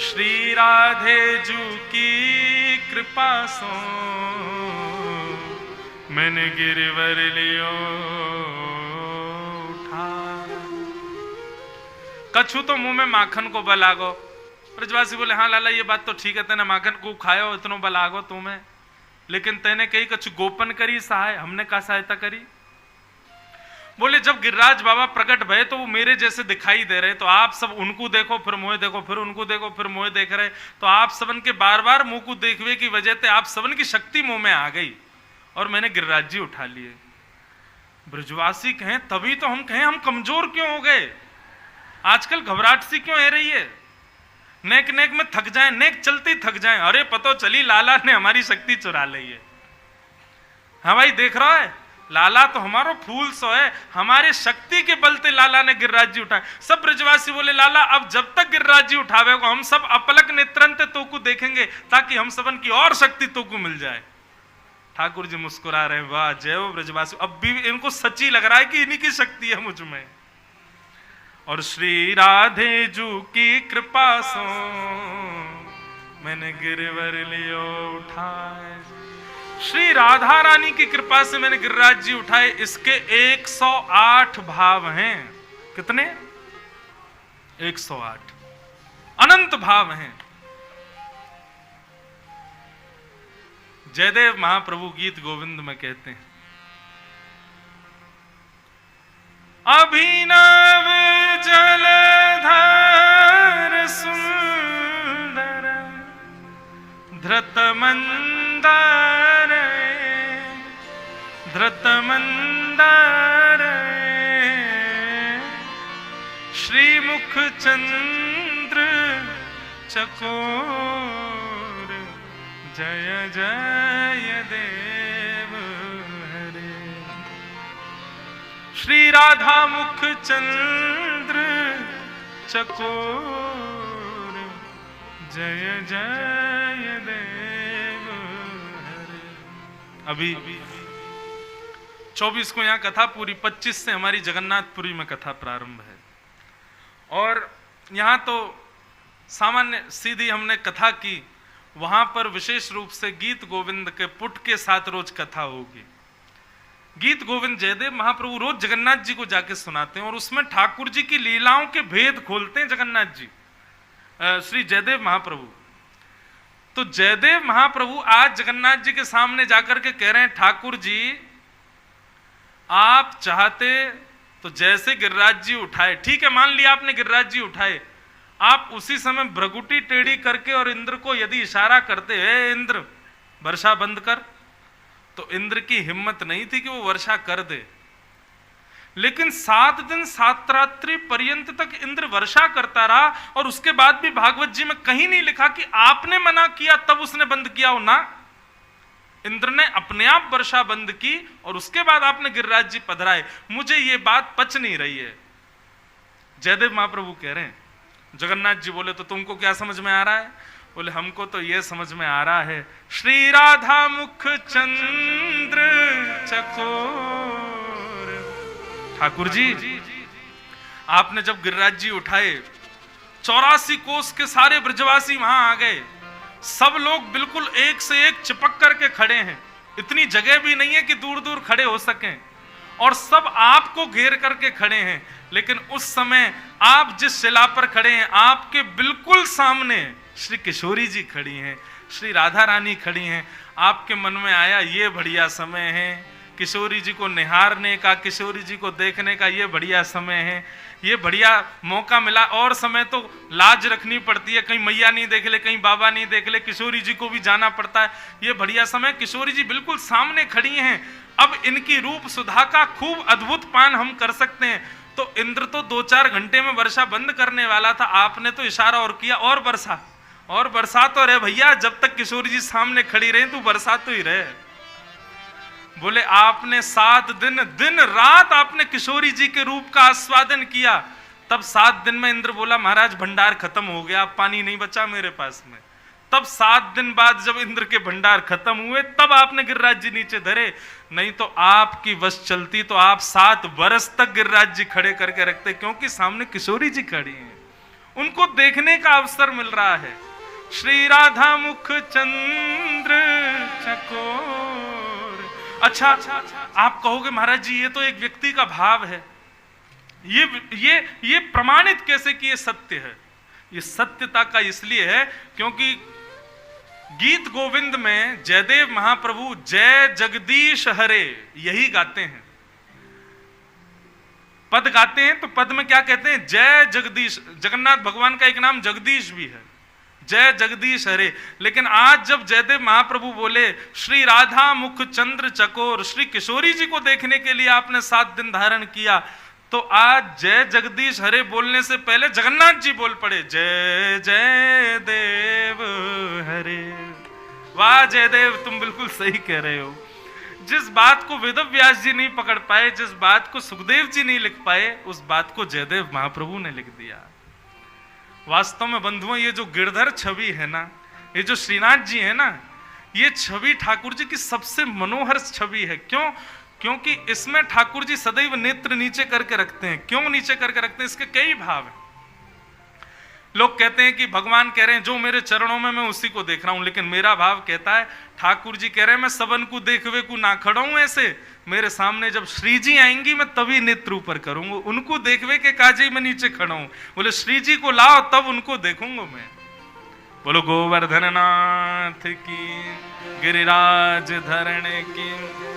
श्री राधे जू की कृपा सो मैंने गिरवर लियो उठा। कछु तो मुंह में माखन को बल आगो। ब्रजवासी बोले हाँ लाला ये बात तो ठीक है, तेने माखन को खायो इतनो बल आगो तुम्हें, लेकिन तेने कही कछु गोपन करी सहाय, हमने क्या सहायता करी। बोले जब गिरिराज बाबा प्रकट भये तो वो मेरे जैसे दिखाई दे रहे, तो आप सब उनको देखो फिर मोहे देखो, फिर उनको देखो फिर मोहे देख रहे, तो आप सबन के बार बार मुंह को देखने की वजह से आप सबन की शक्ति मुंह में आ गई और मैंने गिरिराज जी उठा लिए। ब्रजवासी कहें तभी तो हम कहें हम कमजोर क्यों हो गए, आजकल घबराहट सी क्यों है रही है, नेक नेक में थक जाए, नेक चलती थक जाए, अरे पतो चली लाला ने हमारी शक्ति चुरा ली है। हाँ भाई देख रहा है, लाला तो हमारो फूल सो है, हमारे शक्ति के बलते लाला ने गिरिराज जी उठाए। सब ब्रजवासी बोले लाला अब जब तक गिरिराज जी उठावे को हम सब अपलक नेत्रंत तो को देखेंगे ताकि हम सबन की और शक्ति तो को मिल जाए। ठाकुर जी मुस्कुरा रहे हैं, वाह जय हो ब्रजवासी। अब भी इनको सच्ची लग रहा है कि इन्हीं की शक्ति है मुझ में। और श्री राधे जू की कृपा सो मैंने गिरवर लियो उठाए। श्री राधा रानी की कृपा से मैंने गिरिराज जी उठाए। इसके 108 भाव हैं। कितने? 108 अनंत भाव हैं। जयदेव महाप्रभु गीत गोविंद में कहते हैं, अभिनव जलधर सुंदर धृत मंदर श्रीमुख चंद्र चकोर जय जय देव हरे। श्री राधा मुख चंद्र चकोर जय जय देव हरे। अभी 24 को यहाँ कथा पूरी, 25 से हमारी जगन्नाथपुरी में कथा प्रारंभ है। और यहाँ तो सामान्य सीधी हमने कथा की, वहां पर विशेष रूप से गीत गोविंद के पुट के साथ रोज कथा होगी। गीत गोविंद जयदेव महाप्रभु रोज जगन्नाथ जी को जाके सुनाते हैं और उसमें ठाकुर जी की लीलाओं के भेद खोलते हैं जगन्नाथ जी, श्री जयदेव महाप्रभु। तो जयदेव महाप्रभु आज जगन्नाथ जी के सामने जाकर के कह रहे हैं, ठाकुर जी आप चाहते तो जैसे गिरिराज जी उठाए, ठीक है मान लिया आपने गिरिराज जी उठाए, आप उसी समय भ्रगुटी टेढ़ी करके और इंद्र को यदि इशारा करते हैं इंद्र वर्षा बंद कर, तो इंद्र की हिम्मत नहीं थी कि वो वर्षा कर दे। लेकिन 7 दिन 7 रात्रि पर्यंत तक इंद्र वर्षा करता रहा और उसके बाद भी भागवत जी में कहीं नहीं लिखा कि आपने मना किया तब उसने बंद किया हो ना। इंद्र ने अपने आप वर्षा बंद की और उसके बाद आपने गिरिराज जी पधराए। मुझे ये बात पच नहीं रही है। जयदेव महाप्रभु कह रहे हैं, जगन्नाथ जी बोले तो तुमको क्या समझ में आ रहा है? बोले हमको तो ये समझ में आ रहा है, श्री राधा मुख चंद्र चकोर। ठाकुर जी आपने जब गिरिराज जी उठाए 84 कोस के सारे ब्रजवासी वहां आ गए, सब लोग बिल्कुल एक से एक चिपक करके खड़े हैं, इतनी जगह भी नहीं है कि दूर दूर खड़े हो सकें और सब आपको घेर करके खड़े हैं। लेकिन उस समय आप जिस शिला पर खड़े हैं आपके बिल्कुल सामने श्री किशोरी जी खड़ी हैं, श्री राधा रानी खड़ी हैं। आपके मन में आया ये बढ़िया समय है किशोरी जी को निहारने का, किशोरी जी को देखने का, ये बढ़िया समय है, ये बढ़िया मौका मिला। और समय तो लाज रखनी पड़ती है, कहीं मैया नहीं देख ले, कहीं बाबा नहीं देख ले, किशोरी जी को भी जाना पड़ता है। ये बढ़िया समय, किशोरी जी बिल्कुल सामने खड़ी हैं, अब इनकी रूप सुधा का खूब अद्भुत पान हम कर सकते हैं। तो इंद्र तो 2-4 घंटे में वर्षा बंद करने वाला था, आपने तो इशारा और किया और बरसा तो रहे भैया, जब तक किशोरी जी सामने खड़ी रहे तू बरसा तो ही रहे। बोले आपने 7 दिन रात आपने किशोरी जी के रूप का आस्वादन किया, तब 7 दिन में इंद्र बोला महाराज भंडार खत्म हो गया, अब पानी नहीं बचा मेरे पास में। तब 7 दिन बाद जब इंद्र के भंडार खत्म हुए तब आपने गिरिराज जी नीचे धरे, नहीं तो आपकी वश चलती तो आप 7 बरस तक गिरिराज जी खड़े करके रखते, क्योंकि सामने किशोरी जी खड़ी हैं, उनको देखने का अवसर मिल रहा है। श्री राधा मुख चंद्र चकोर। अच्छा आप कहोगे महाराज जी ये तो एक व्यक्ति का भाव है, ये प्रमाणित कैसे कि ये सत्य है? ये सत्यता का इसलिए है क्योंकि गीत गोविंद में जयदेव महाप्रभु जय जगदीश हरे यही गाते हैं, पद गाते हैं। तो पद में क्या कहते हैं? जय जगदीश। जगन्नाथ भगवान का एक नाम जगदीश भी है, जय जगदीश हरे। लेकिन आज जब जयदेव महाप्रभु बोले श्री राधा मुख चंद्र चकोर, श्री किशोरी जी को देखने के लिए आपने 7 दिन धारण किया, तो आज जय जगदीश हरे बोलने से पहले जगन्नाथ जी बोल पड़े जय जय देव हरे। वाह जयदेव तुम बिल्कुल सही कह रहे हो। जिस बात को वेदव्यास जी नहीं पकड़ पाए, जिस बात को सुखदेव जी नहीं लिख पाए, उस बात को जयदेव महाप्रभु ने लिख दिया। वास्तव में बंधुओं ये जो गिरधर छवि है ना, ये जो श्रीनाथ जी है ना, ये छवि ठाकुर जी की सबसे मनोहर छवि है। क्यों? क्योंकि इसमें ठाकुर जी सदैव नेत्र नीचे करके रखते हैं। क्यों नीचे करके रखते हैं? इसके कई भाव हैं। लोग कहते हैं कि भगवान कह रहे हैं जो मेरे चरणों में मैं उसी को देख रहा हूं, लेकिन मेरा भाव कहता है ठाकुर जी कह रहे हैं मैं सबन को देखवे को ना खड़ा हूं ऐसे, मेरे सामने जब श्री जी आएंगी मैं तभी नेत्र ऊपर करूंगा, उनको देखवे के काजे मैं नीचे खड़ा हूं। बोले श्री जी को लाओ तब उनको देखूंगा मैं। बोलो गोवर्धन नाथ की, गिरिराज धरण की।